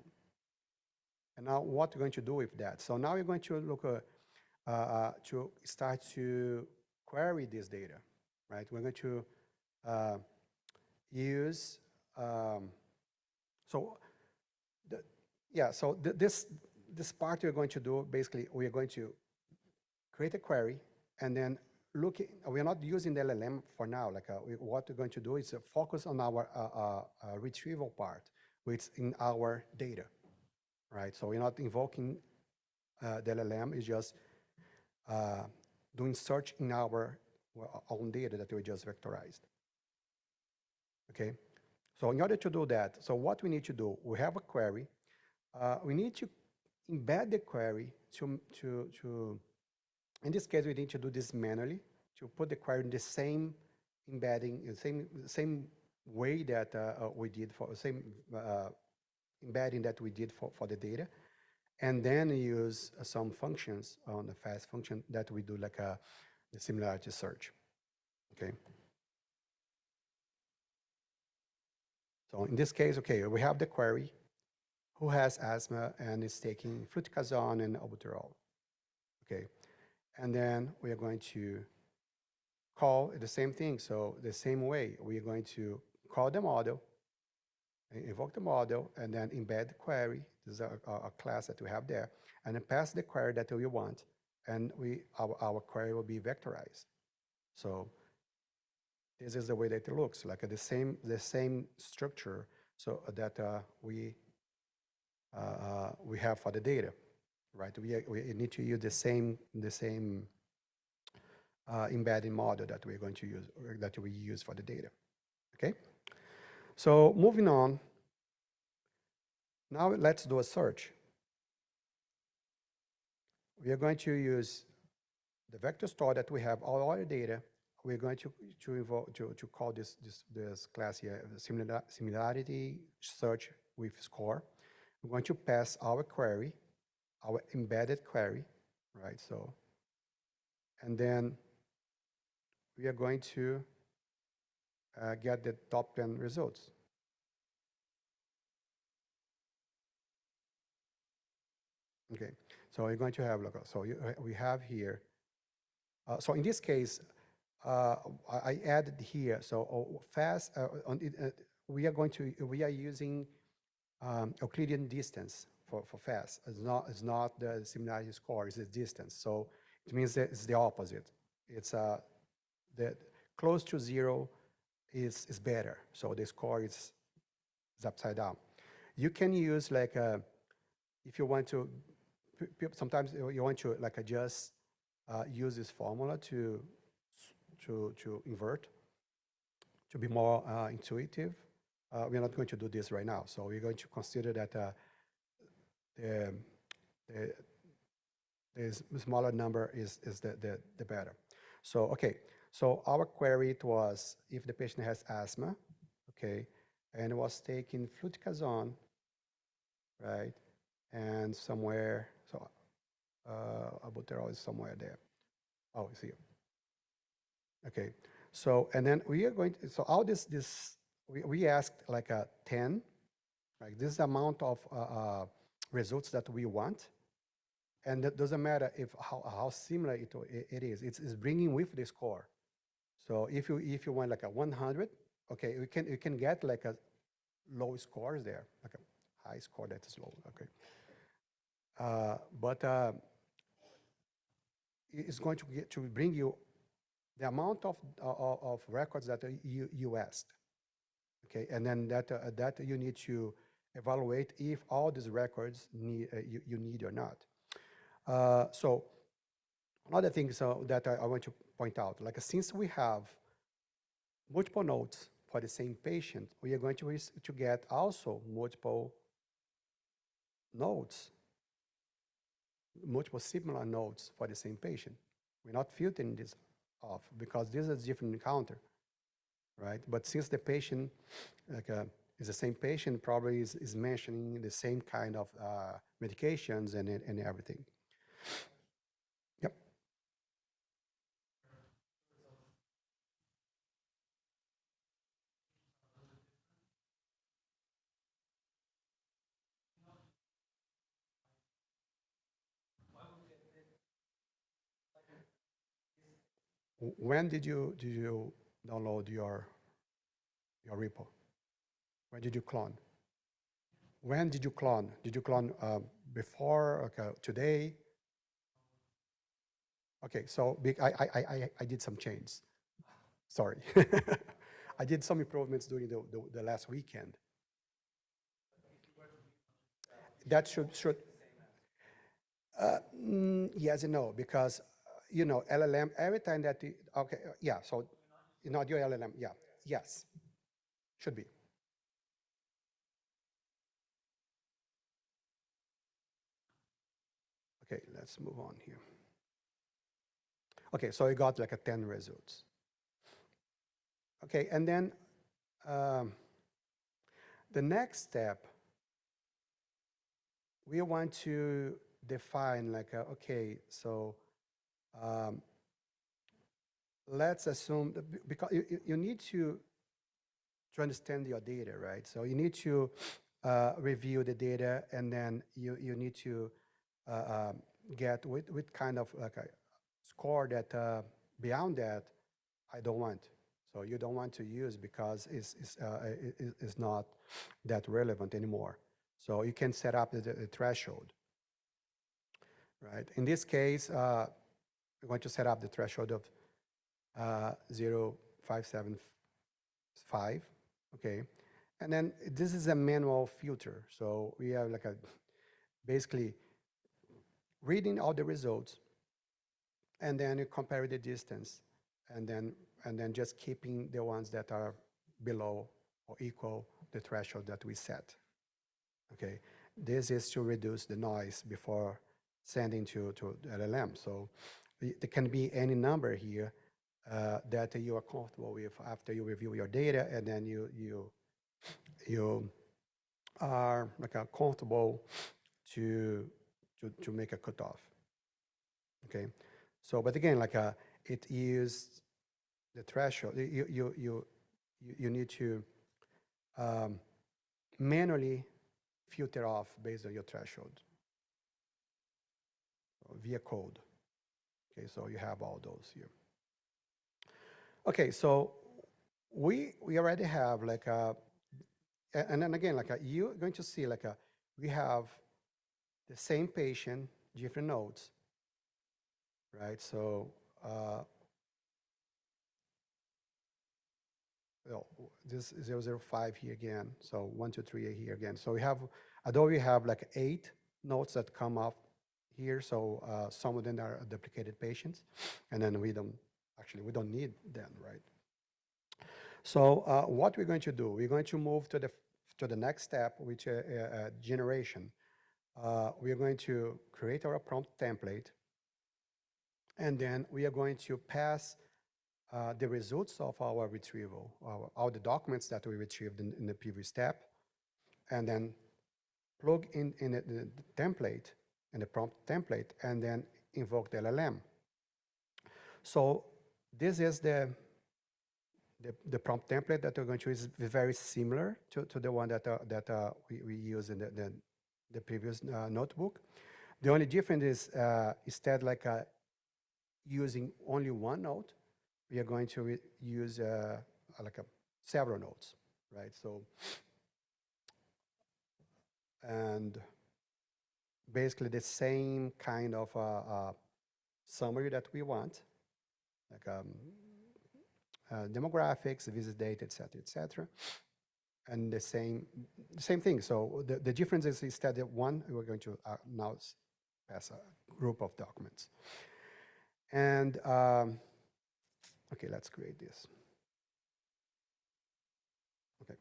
and now what we're going to do with that? So now we're going to look to start to query this data, right? We're going to use this part we're going to do, basically we are going to create a query and then we're not using the LLM for now. Like what we're going to do is focus on our retrieval part, which is in our data, right? So we're not invoking the LLM, it's just doing search in our own data that we just vectorized. Okay, so in order to do that, so what we need to do, we have a query. We need to embed the query in this case, we need to do this manually to put the query in the same embedding, the same way that we did for the same embedding that we did for the data, and then use some functions on the fast function that we do like the similarity search. Okay. So in this case, okay, we have the query who has asthma and is taking fluticasone and albuterol. Okay. And then we are going to call the same thing. So the same way, we are going to call the model, invoke the model, and then embed the query. This is a class that we have there. And then pass the query that we want. And our query will be vectorized. So this is the way that it looks, like the same structure so that we have for the data. Right, we need to use the same embedding model that we're going to use, or that we use for the data. Okay, so moving on. Now let's do a search. We are going to use the vector store that we have all our data. We're going to call this class here similarity search with score. We're going to pass our query, our embedded query, right? So and then we are going to get the top 10 results. Okay, so you're going to have, look, so we have here, so in this case, I added here, so fast, we are using Euclidean distance for fast. It's not the similarity score, it's the distance. So it means that it's the opposite. It's the close to zero is better. So the score is upside down. You can use like if you want to, sometimes you want to like just use this formula to invert, to be more intuitive. We're not going to do this right now. So we're going to consider that the smaller number is the better. So, okay, so our query, it was if the patient has asthma, okay, and was taking fluticasone, right, and somewhere, so albuterol is somewhere there. Oh, it's here. Okay, so, and then we are going to, so all we asked like a 10, like this is the amount of results that we want. And it doesn't matter if how similar it is. It's bringing with the score. So if you want like a 100, okay, you can get like a low scores there, like a high score that is low. Okay, but it's going to bring you the amount of records that you asked. Okay, and then that you need to evaluate if all these records you need or not. So another thing that I want to point out, like since we have multiple notes for the same patient, we are going to get also multiple notes, multiple similar notes for the same patient. We're not filtering this off because this is a different encounter, right? But since the patient like is the same patient, probably is mentioning the same kind of medications and everything. Yep. When did you download your repo? When did you clone? When did you clone? Did you clone before, okay, today? Okay, so I did some changes. Sorry. I did some improvements during the last weekend. That should yes and no, because you know LLM every time that okay, yeah, so not your LLM, yeah, yes, should be. Okay, let's move on here. Okay, so I got like a 10 results. Okay, and then the next step, we want to define like, okay, so let's assume, that because you need to understand your data, right? So you need to review the data, and then you need to get with kind of like a score that beyond that, I don't want. So you don't want to use because it's not that relevant anymore. So you can set up the threshold, right? In this case, we're going to set up the threshold of 0.575, okay? And then this is a manual filter. So we have like a, basically reading all the results, and then you compare the distance, and then just keeping the ones that are below or equal the threshold that we set. Okay, this is to reduce the noise before sending to LLM. So there can be any number here that you are comfortable with after you review your data, and then you are like comfortable to make a cutoff. Okay, So, but again, like it used the threshold. You need to manually filter off based on your threshold via code. Okay, so you have all those here. Okay, so we already have like a, and then again, like you're going to see like we have the same patient, different nodes, right? So well, this 005 here again, so 1, 2, 3 here again. So we have, although we have like 8 nodes that come up here, so some of them are duplicated patients, and then we don't need them, right? So what we're going to do, we're going to move to the next step, which is generation. We are going to create our prompt template, and then we are going to pass the results of our retrieval, all the documents that we retrieved in the previous step, and then plug in the template, in the prompt template, and then invoke the LLM. So this is the prompt template that we're going to use. Is very similar to the one that we use in the previous notebook. The only difference is instead like using only one node, we are going to use like several nodes, right? So, and basically the same kind of summary that we want, like demographics, visit date, et cetera, and the same thing. So the difference is instead of one, we're going to now pass a group of documents. And okay, let's create this. Okay.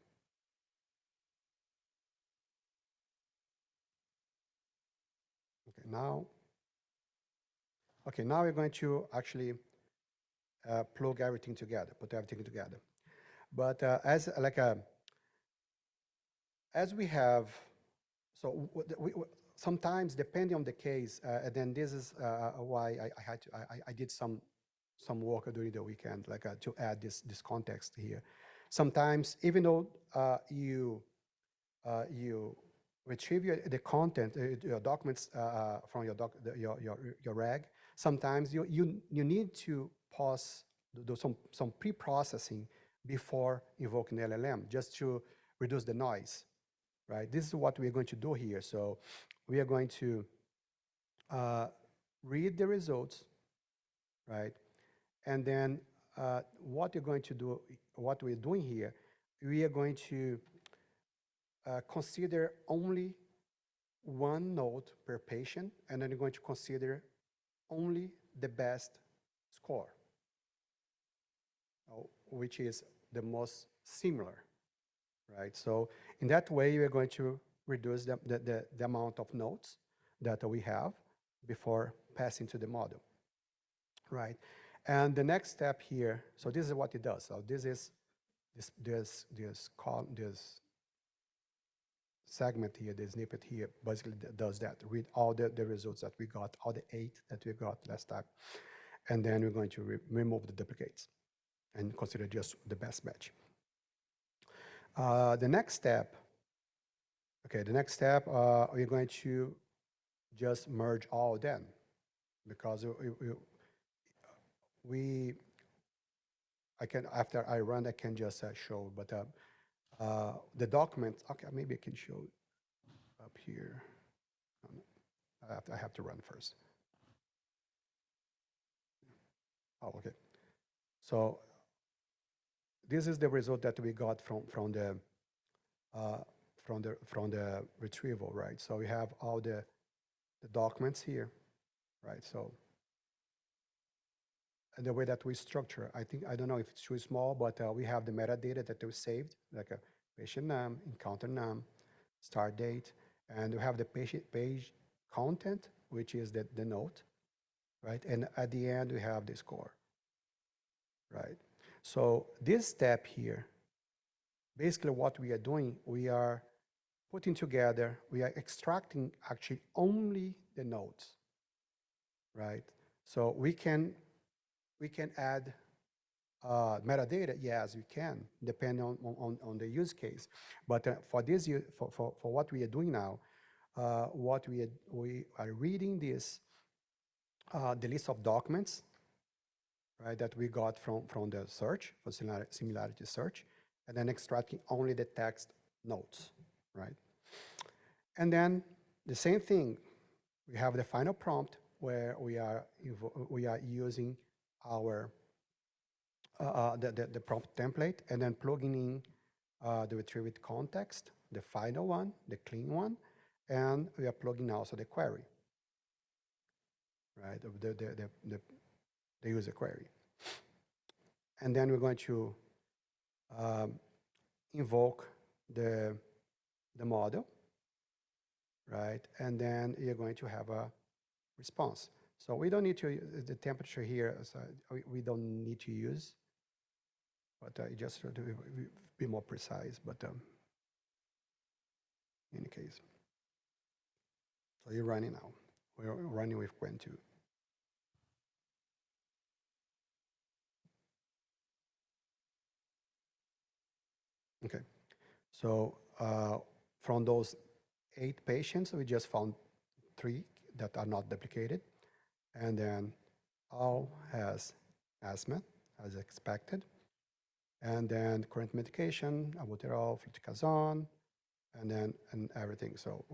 Okay, now we're going to actually plug everything together, put everything together. But as we have, so sometimes depending on the case, and then this is why I did some work during the weekend, like to add this context here. Sometimes, even though you retrieve the content, your documents from your RAG, sometimes you need to pause, do some pre-processing before invoking the LLM, just to reduce the noise, right? This is what we're going to do here. So we are going to read the results, right? And then what you're going to do, what we're doing here, we are going to consider only one node per patient, and then you're going to consider only the best score, which is the most similar, right? So in that way, we're going to reduce the amount of nodes that we have before passing to the model, right? And the next step here, so this is what it does. So this is this segment here, the snippet here, basically does that. Read all the results that we got, all the 8 that we got last time. And then we're going to remove the duplicates and consider just the best match. The next step, we're going to just merge all of them, because after I run, I can just show, but the document, okay, maybe I can show up here. I have to run first. Oh, okay. So this is the result that we got from the retrieval, right? So we have all the documents here, right? So and the way that we structure, I don't know if it's too small, but we have the metadata that we saved, like a patient name, encounter name, start date, and we have the page content, which is the note, right? And at the end, we have the score, right? So this step here, basically what we are doing, we are putting together, we are extracting actually only the nodes, right? So we can add metadata. Yes, we can, depending on the use case. But for this, for what we are doing now, what we are reading this, the list of documents, right, that we got from the search, for similarity search, and then extracting only the text notes, right? And then the same thing, we have the final prompt where we are using our the prompt template and then plugging in the retrieved context, the final one, the clean one, and we are plugging also the query, right? The user query. And then we're going to invoke the model, right? And then you're going to have a response. So we don't need to, the temperature here, so we don't need to use, but just to be more precise, but in any case. So you're running now. We're running with Quen2. Okay, so from those 8 patients, we just found 3 that are not duplicated, and then all has asthma, as expected, and then current medication, albuterol, fluticasone, and everything. So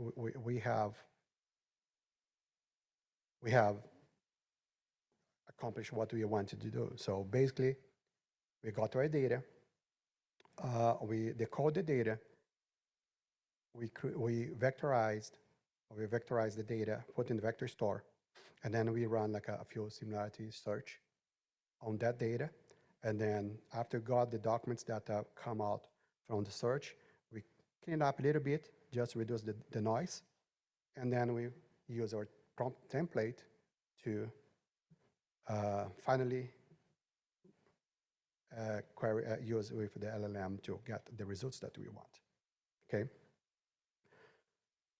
we have accomplished what we wanted to do. So basically, we got our data, we decode the data, we vectorized the data, put in the vector store, and then we run like a few similarity search on that data. And then after got the documents that come out from the search, we clean up a little bit, just reduce the noise. And then we use our prompt template to finally use with the LLM to get the results that we want, okay?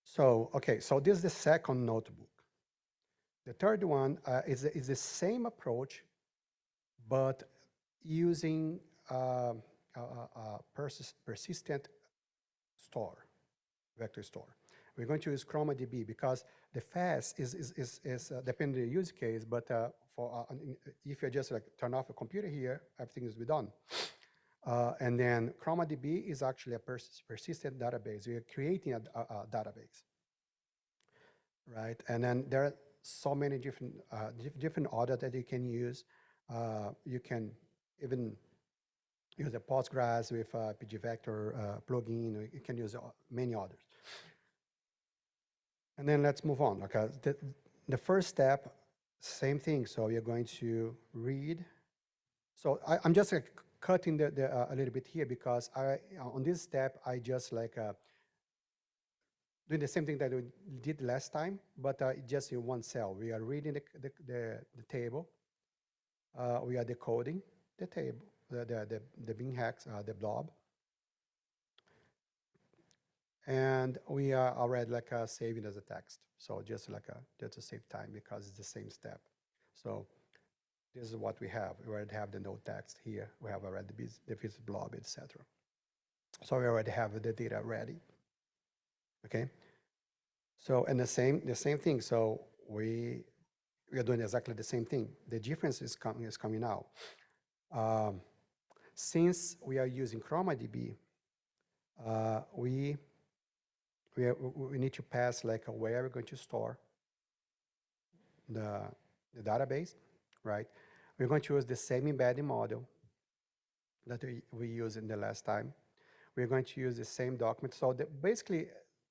So, okay, so this is the second notebook. The third one is the same approach, but using persistent store, vector store. We're going to use ChromaDB because the fast is depending on the use case, but if you just like turn off a computer here, everything is done. And then ChromaDB is actually a persistent database. We are creating a database, right? And then there are so many different order that you can use. You can even use a Postgres with a pgvector plugin. You can use many others. And then let's move on. Okay, the first step, same thing. So you're going to read. So I'm just like cutting a little bit here because on this step I just like doing the same thing that we did last time, but just in one cell. We are reading the table. We are decoding the table, the bin hex, the blob. And we are already like saving as a text. So just to save time because it's the same step. So this is what we have. We already have the node text here. We have already the visit blob, etc. So we already have the data ready. Okay. So and the same thing. So we are doing exactly the same thing. The difference is coming now. Since we are using ChromaDB, we need to pass like where we're going to store the database, right? We're going to use the same embedding model that we used in the last time. We're going to use the same document. So basically,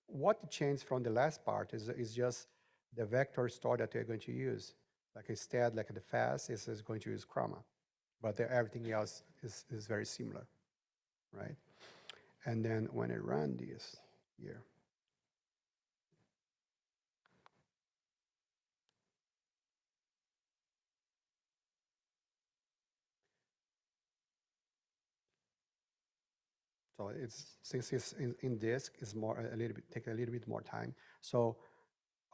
what changed from the last part is just the vector store that we're going to use. Like instead, like the fast is going to use Chroma, but everything else is very similar, right? And then when I run this here, so since it's in disk, it's take a little bit more time. So,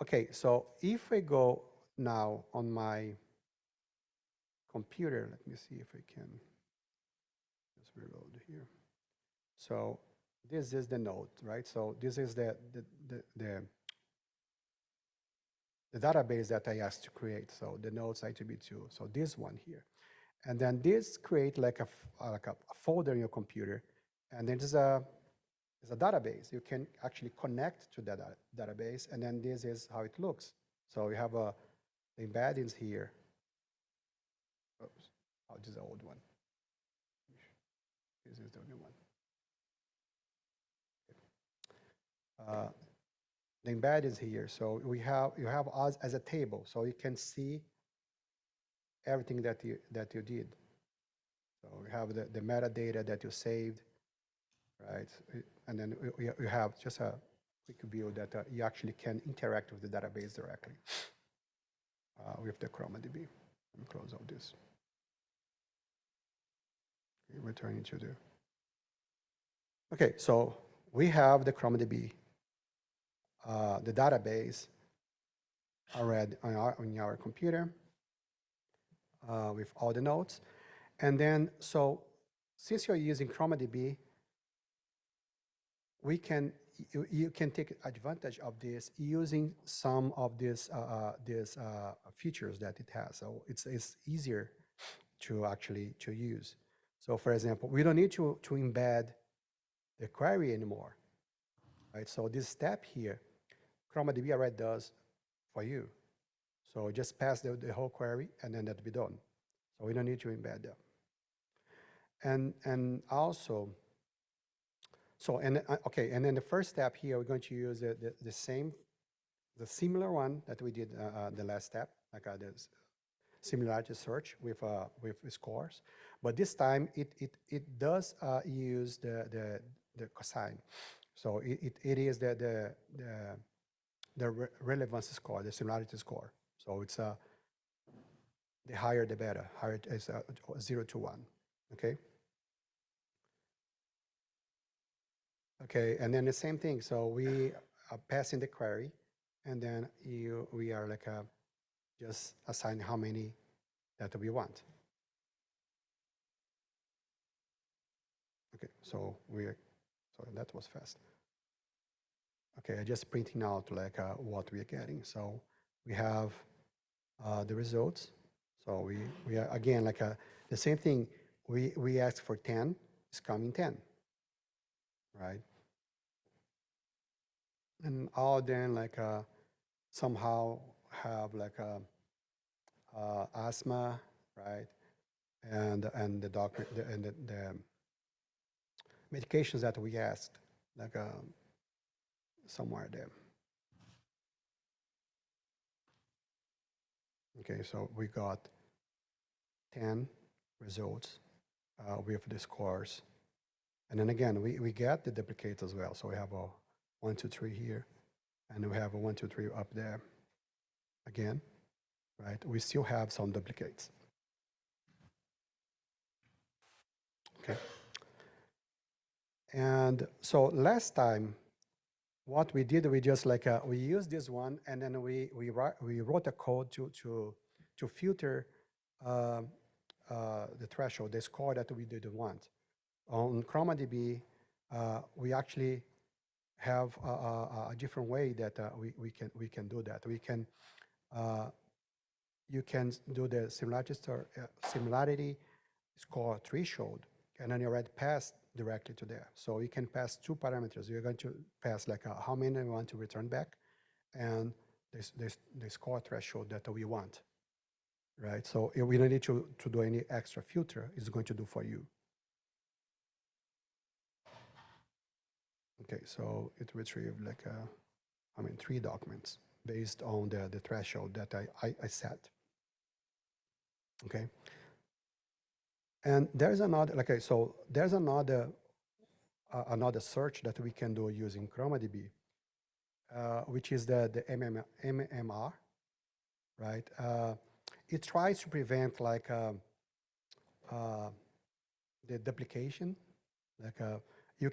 okay, so if I go now on my computer, let me see if I can just reload here. So this is the node, right? So this is the database that I asked to create. So the nodes ITB2. So this one here. And then this create like a folder in your computer. And then there's a database. You can actually connect to that database. And then this is how it looks. So you have the embeddings here. Oops, oh, this is the old one. This is the new one. The embeddings here. So you have us as a table. So you can see everything that you did. So we have the metadata that you saved, right? And then you have just a quick view that you actually can interact with the database directly with the ChromaDB. Let me close all this. Okay, returning to the. Okay, so we have the ChromaDB, the database already on our computer with all the nodes. And then, so since you're using ChromaDB, you can take advantage of this using some of these features that it has. So it's easier to actually use. So for example, we don't need to embed the query anymore, right? So this step here, ChromaDB already does for you. So just pass the whole query and then that'll be done. So we don't need to embed them. And also, so, okay, and then the first step here, we're going to use the similar one that we did the last step, like the similarity search with scores. But this time, it does use the cosine. So it is the relevance score, the similarity score. So it's the higher the better. Higher is 0 to 1, okay? Okay, and then the same thing. So we are passing the query, and then we are like just assign how many that we want. Okay, so that was fast. Okay, just printing out like what we are getting. So we have the results. So we are again like the same thing. We asked for 10, it's coming 10, right? And all then like somehow have like asthma, right? And the doctor and the medications that we asked, like somewhere there. Okay, so we got 10 results with the scores. And then again, we get the duplicates as well. So we have a 1, 2, 3 here, and we have a 1, 2, 3 up there. Again, right? We still have some duplicates. Okay. And so last time, what we did, we just like we used this one, and then we wrote a code to filter the threshold, the score that we didn't want. On ChromaDB, we actually have a different way that we can do that. You can do the similarity score threshold, and then you already pass directly to there. So you can pass 2 parameters. You're going to pass like how many you want to return back, and the score threshold that we want, right? So we don't need to do any extra filter. It's going to do for you. Okay, so it retrieved like 3 documents based on the threshold that I set. Okay. And there's another, okay, so there's another search that we can do using ChromaDB, which is the MMR, right? It tries to prevent like the duplication. Like you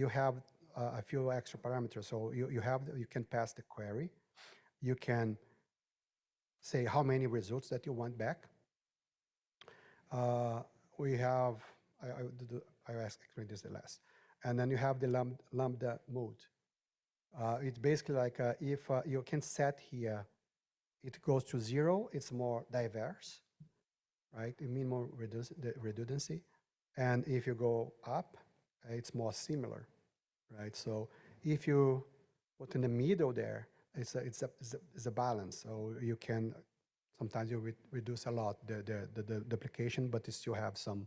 have a few extra parameters. So you can pass the query. You can say how many results that you want back. we have, I explained this the last. And then you have the lambda mode. It's basically like if you can set here, it goes to 0, it's more diverse, right? It means more redundancy. And if you go up, it's more similar, right? So if you put in the middle there, it's a balance. So you can, sometimes you reduce a lot the duplication, but you still have some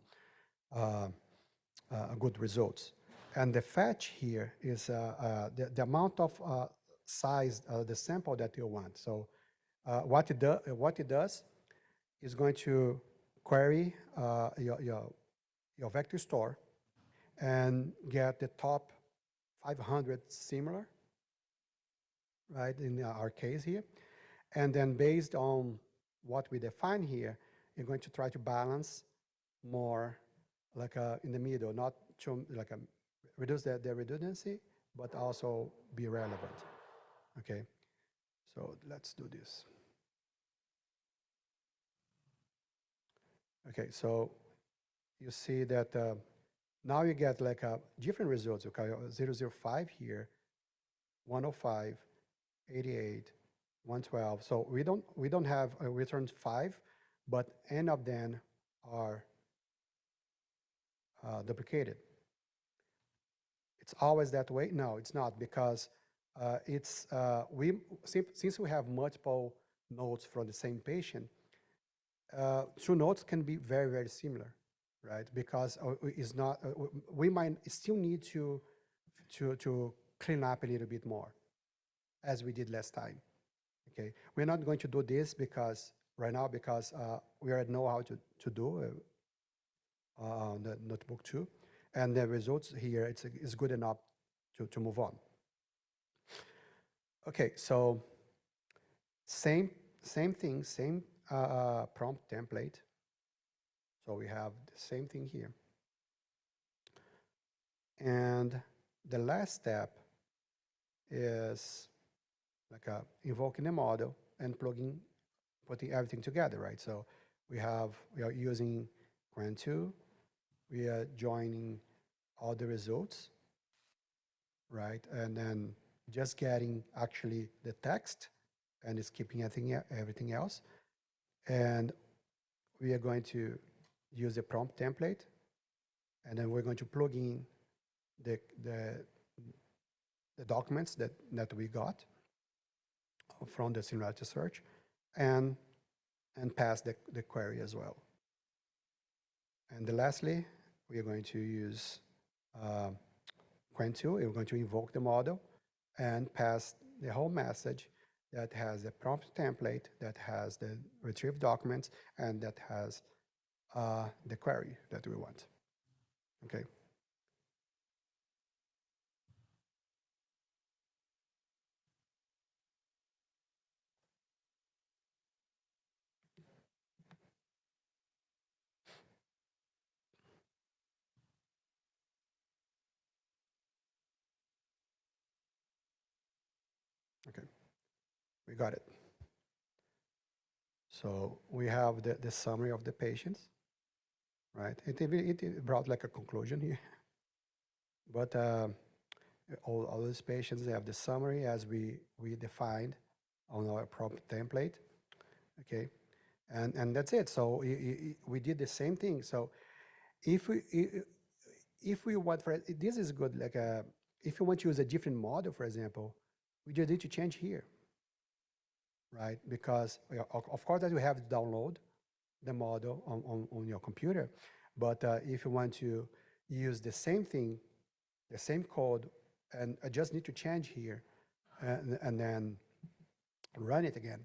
good results. And the fetch here is the amount of size, the sample that you want. So what it does is going to query your vector store and get the top 500 similar, right, in our case here. And then based on what we define here, you're going to try to balance more like in the middle, not to like reduce the redundancy, but also be relevant. Okay, so let's do this. Okay, so you see that now you get like different results. Okay, 005 here, 105, 88, 112. So we don't have returned 5, but n of them are duplicated. It's always that way? No, it's not, because since we have multiple nodes from the same patient, two nodes can be very, very similar, right? Because it's not, we might still need to clean up a little bit more, as we did last time. Okay, we're not going to do this right now because we already know how to do on the notebook 2, and the results here is good enough to move on. Okay, so same thing, same prompt template. So we have the same thing here. And the last step is like invoking the model and putting everything together, right? So we are using Grant2, we are joining all the results, right? And then just getting actually the text and skipping everything else. And we are going to use the prompt template, and then we're going to plug in the documents that we got from the similarity search, and pass the query as well. And lastly, we are going to use Grant2. We're going to invoke the model and pass the whole message that has a prompt template, that has the retrieved documents, and that has the query that we want. Okay. Okay, we got it. So we have the summary of the patients, right? It brought like a conclusion here. But all these patients, they have the summary as we defined on our prompt template, okay? And that's it. So we did the same thing. So if we want, this is good, like if you want to use a different model, for example, we just need to change here, right? Because of course that you have to download the model on your computer, but if you want to use the same thing, the same code, and I just need to change here and then run it again.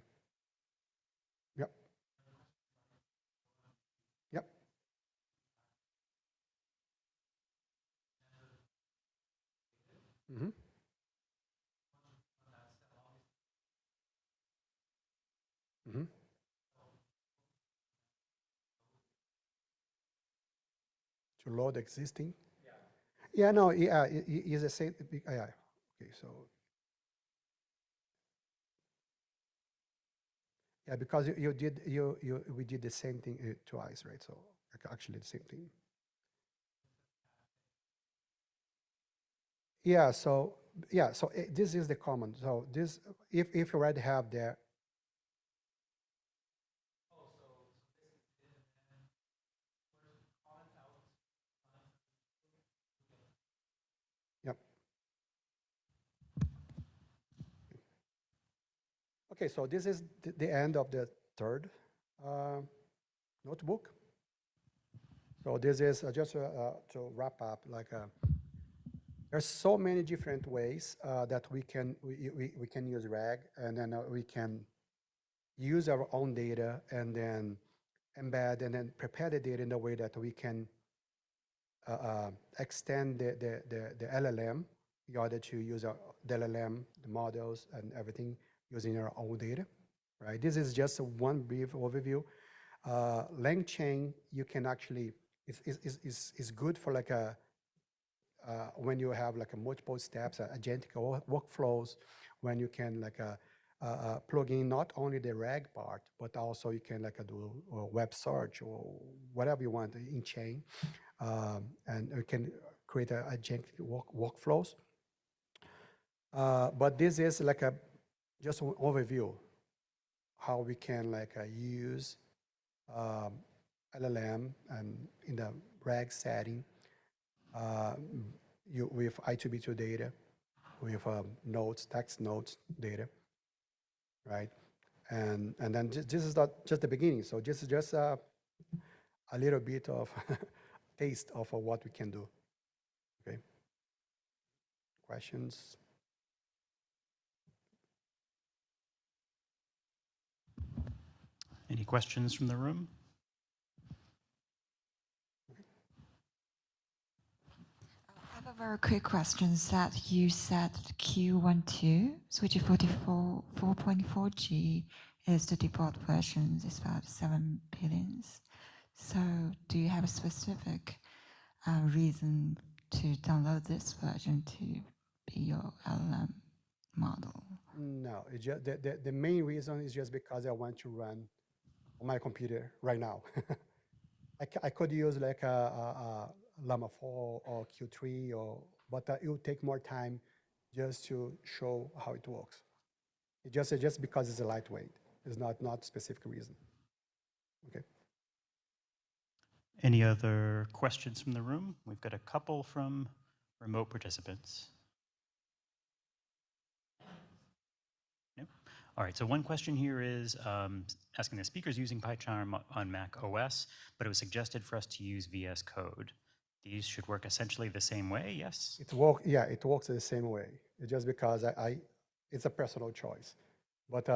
Yep. Yep. Mm-hmm. Mm-hmm. To load existing. Yeah, no, yeah, is the same. Yeah. Okay, so yeah, because we did the same thing twice, right? So actually the same thing. Yeah, so this is the common. So this, if you already have the, yep. Okay, so this is the end of the third notebook. So this is just to wrap up, like there's so many different ways that we can use RAG, and then we can use our own data and then embed and then prepare the data in a way that we can extend the LLM in order to use the LLM, the models and everything using our own data, right? This is just one brief overview. LangChain, you can actually, is good for like a, when you have like a multiple steps, agentic workflows, when you can like plug in not only the RAG part, but also you can like do a web search or whatever you want in chain, and you can create agentic workflows. But this is like a just an overview how we can like use LLM and in the RAG setting with I2B2 data, with nodes, text nodes data, right? And then this is not just the beginning. So this is just a little bit of taste of what we can do. Okay. Questions? Any questions from the room? I have a very quick question that you said Q12 switch 44 4.4G is the default version. It's about 7 billions. So do you have a specific reason to download this version to be your LLM model? No, it's just the main reason is just because I want to run on my computer right now. I could use like a Llama 4 or Q3, but it will take more time just to show how it works. It's just because it's a lightweight. It's not specific reason. Okay. Any other questions from the room? We've got a couple from remote participants. No? All right, so one question here is asking the speakers using PyCharm on Mac OS, but it was suggested for us to use VS Code. These should work essentially the same way, yes? It works the same way. It's just because it's a personal choice. But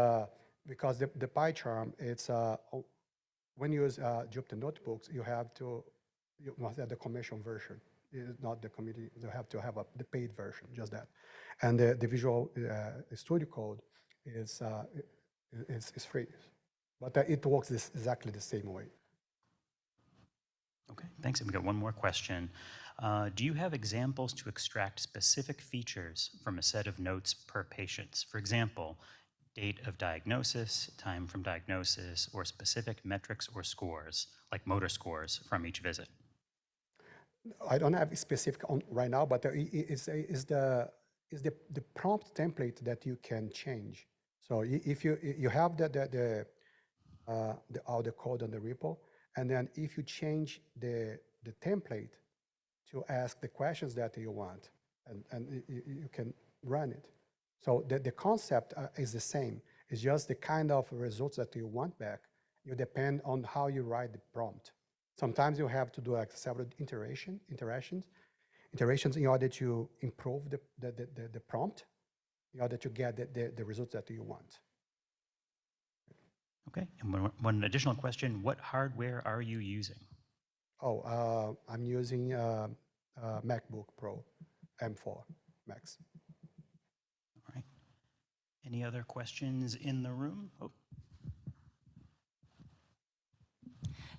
because the PyCharm, it's when you use Jupyter notebooks, you must have the commercial version. It's not the community. You have to have the paid version, just that. And the Visual Studio Code is free, but it works exactly the same way. Okay, thanks. And we got one more question. Do you have examples to extract specific features from a set of notes per patient? For example, date of diagnosis, time from diagnosis, or specific metrics or scores, like motor scores from each visit? I don't have specific on right now, but it's the prompt template that you can change. So if you have all the code on the repo, and then if you change the template to ask the questions that you want, and you can run it. So the concept is the same. It's just the kind of results that you want back. You depend on how you write the prompt. Sometimes you have to do like several iterations in order to improve the prompt, in order to get the results that you want. Okay, and one additional question, what hardware are you using? Oh, I'm using MacBook Pro M4 Max. All right. Any other questions in the room? Oh.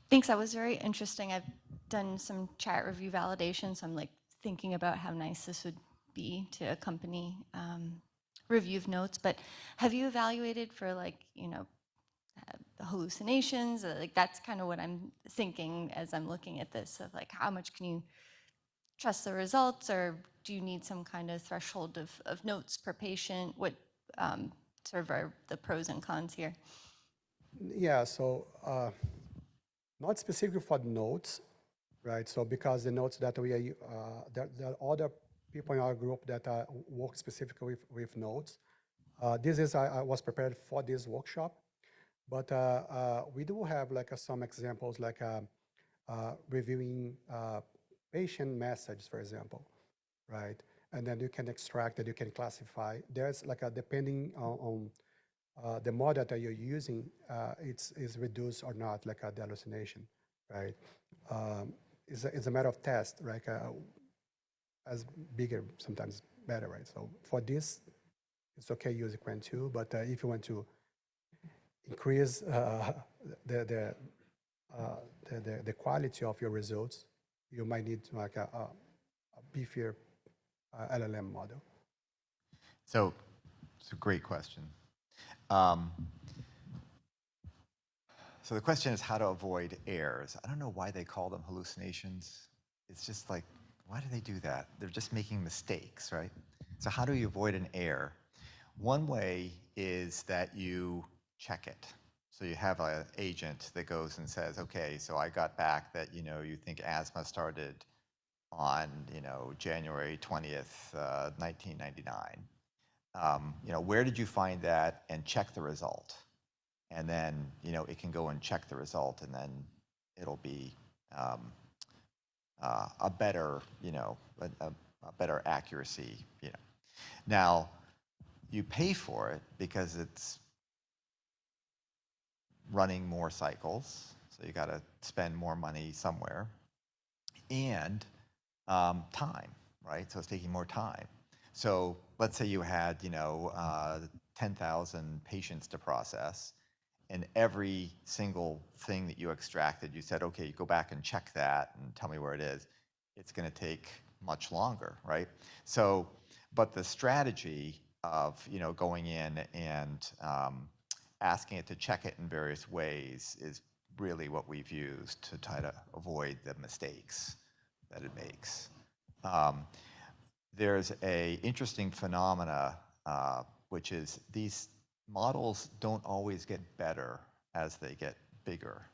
Thanks, that was very interesting. I've done some chat review validation, so I'm like thinking about how nice this would be to accompany review of notes. But have you evaluated for like, the hallucinations? Like that's kind of what I'm thinking as I'm looking at this of like how much can you trust the results, or do you need some kind of threshold of notes per patient? What sort of are the pros and cons here? Yeah, so not specifically for notes, right? So because the notes that we are, there are other people in our group that work specifically with notes. This is, I was prepared for this workshop, but we do have like some examples like reviewing patient messages, for example, right? And then you can extract it, you can classify. There's like a, depending on the model that you're using, it's is reduced or not, like the hallucination, right? It's a matter of test, right? As bigger, sometimes better, right? So for this, it's okay using Quen 2, but if you want to increase the, the, the quality of your results, you might need like a beefier LLM model. So it's a great question. Um, so the question is how to avoid errors. I don't know why they call them hallucinations. It's just like, why do they do that? They're just making mistakes, right? So how do you avoid an error? One way is that you check it. So you have an agent that goes and says, okay, so I got back that, you think asthma started on, January 20th, 1999. Where did you find that, and check the result. And then, it can go and check the result, and then it'll be a better, a better accuracy, Now, you pay for it because it's running more cycles, so you got to spend more money somewhere, and time, right? So it's taking more time. So let's say you had, 10,000 patients to process, and every single thing that you extracted, you said, okay, you go back and check that and tell me where it is. It's going to take much longer, right? So, but the strategy of, going in and asking it to check it in various ways is really what we've used to try to avoid the mistakes that it makes. There's a interesting phenomena, which is these models don't always get better as they get bigger.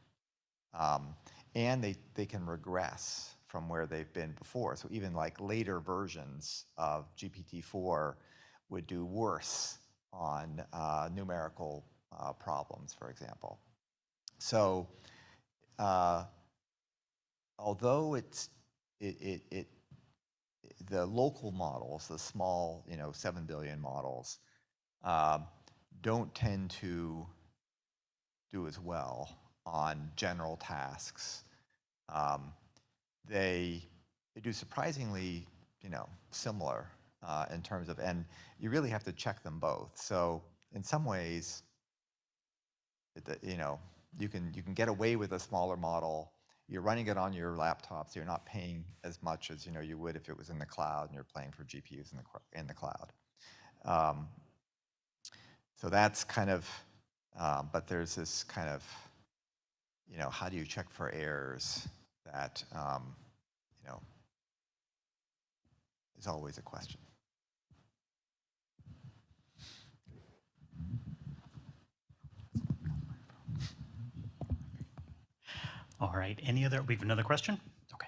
And they can regress from where they've been before. So even like later versions of GPT-4 would do worse on numerical problems, for example. So although the local models, the small, 7 billion models, don't tend to do as well on general tasks. They do surprisingly, similar in terms of, and you really have to check them both. So in some ways, you can get away with a smaller model. You're running it on your laptop, so you're not paying as much as you would if it was in the cloud and you're paying for GPUs in the cloud. So that's kind of, but there's this kind of, how do you check for errors that is always a question. All right, we have another question? Okay.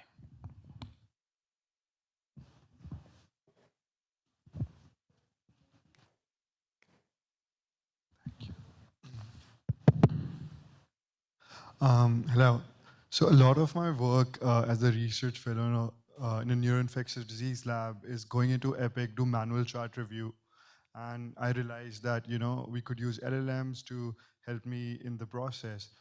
Hello. So a lot of my work as a research fellow in a neuroinfectious disease lab is going into Epic, do manual chart review. And I realized that, we could use LLMs to help me in the process,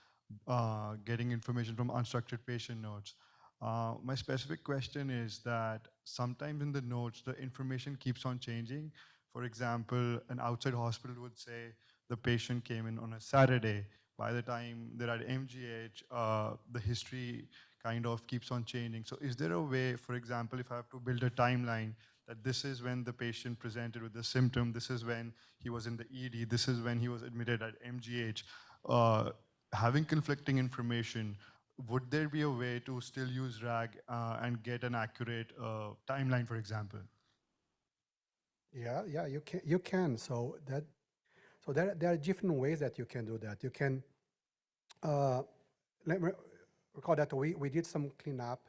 getting information from unstructured patient notes. My specific question is that sometimes in the notes, the information keeps on changing. For example, an outside hospital would say the patient came in on a Saturday. By the time they're at MGH, the history kind of keeps on changing. So is there a way, for example, if I have to build a timeline, that this is when the patient presented with the symptom, this is when he was in the ED, this is when he was admitted at MGH, having conflicting information, would there be a way to still use RAG and get an accurate timeline, for example? Yeah, you can. You can. So there are different ways that you can do that. You can let me recall that we did some cleanup,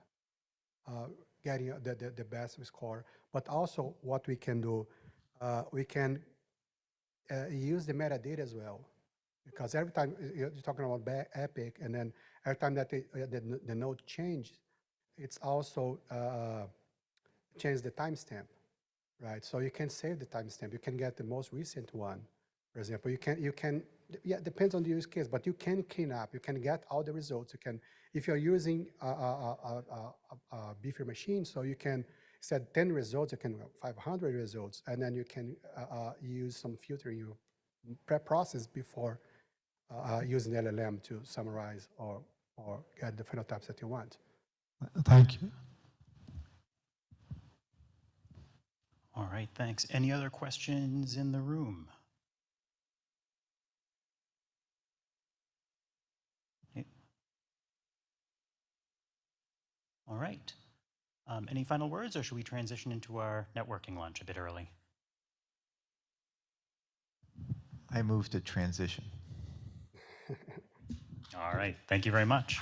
getting the best score. But also, what we can do, we can use the metadata as well, because every time you're talking about epic, and then every time that the node changes, it's also change the timestamp, right? So you can save the timestamp. You can get the most recent one, for example. You can, yeah, depends on the use case, but you can clean up. You can get all the results. You can, if you're using a beefier machine, so you can set 10 results, you can 500 results, and then you can use some filtering you pre-process before using the LLM to summarize or get the phenotypes that you want. Thank you. All right, thanks. Any other questions in the room? Okay. All right. Any final words, or should we transition into our networking lunch a bit early? I move to transition. All right, thank you very much.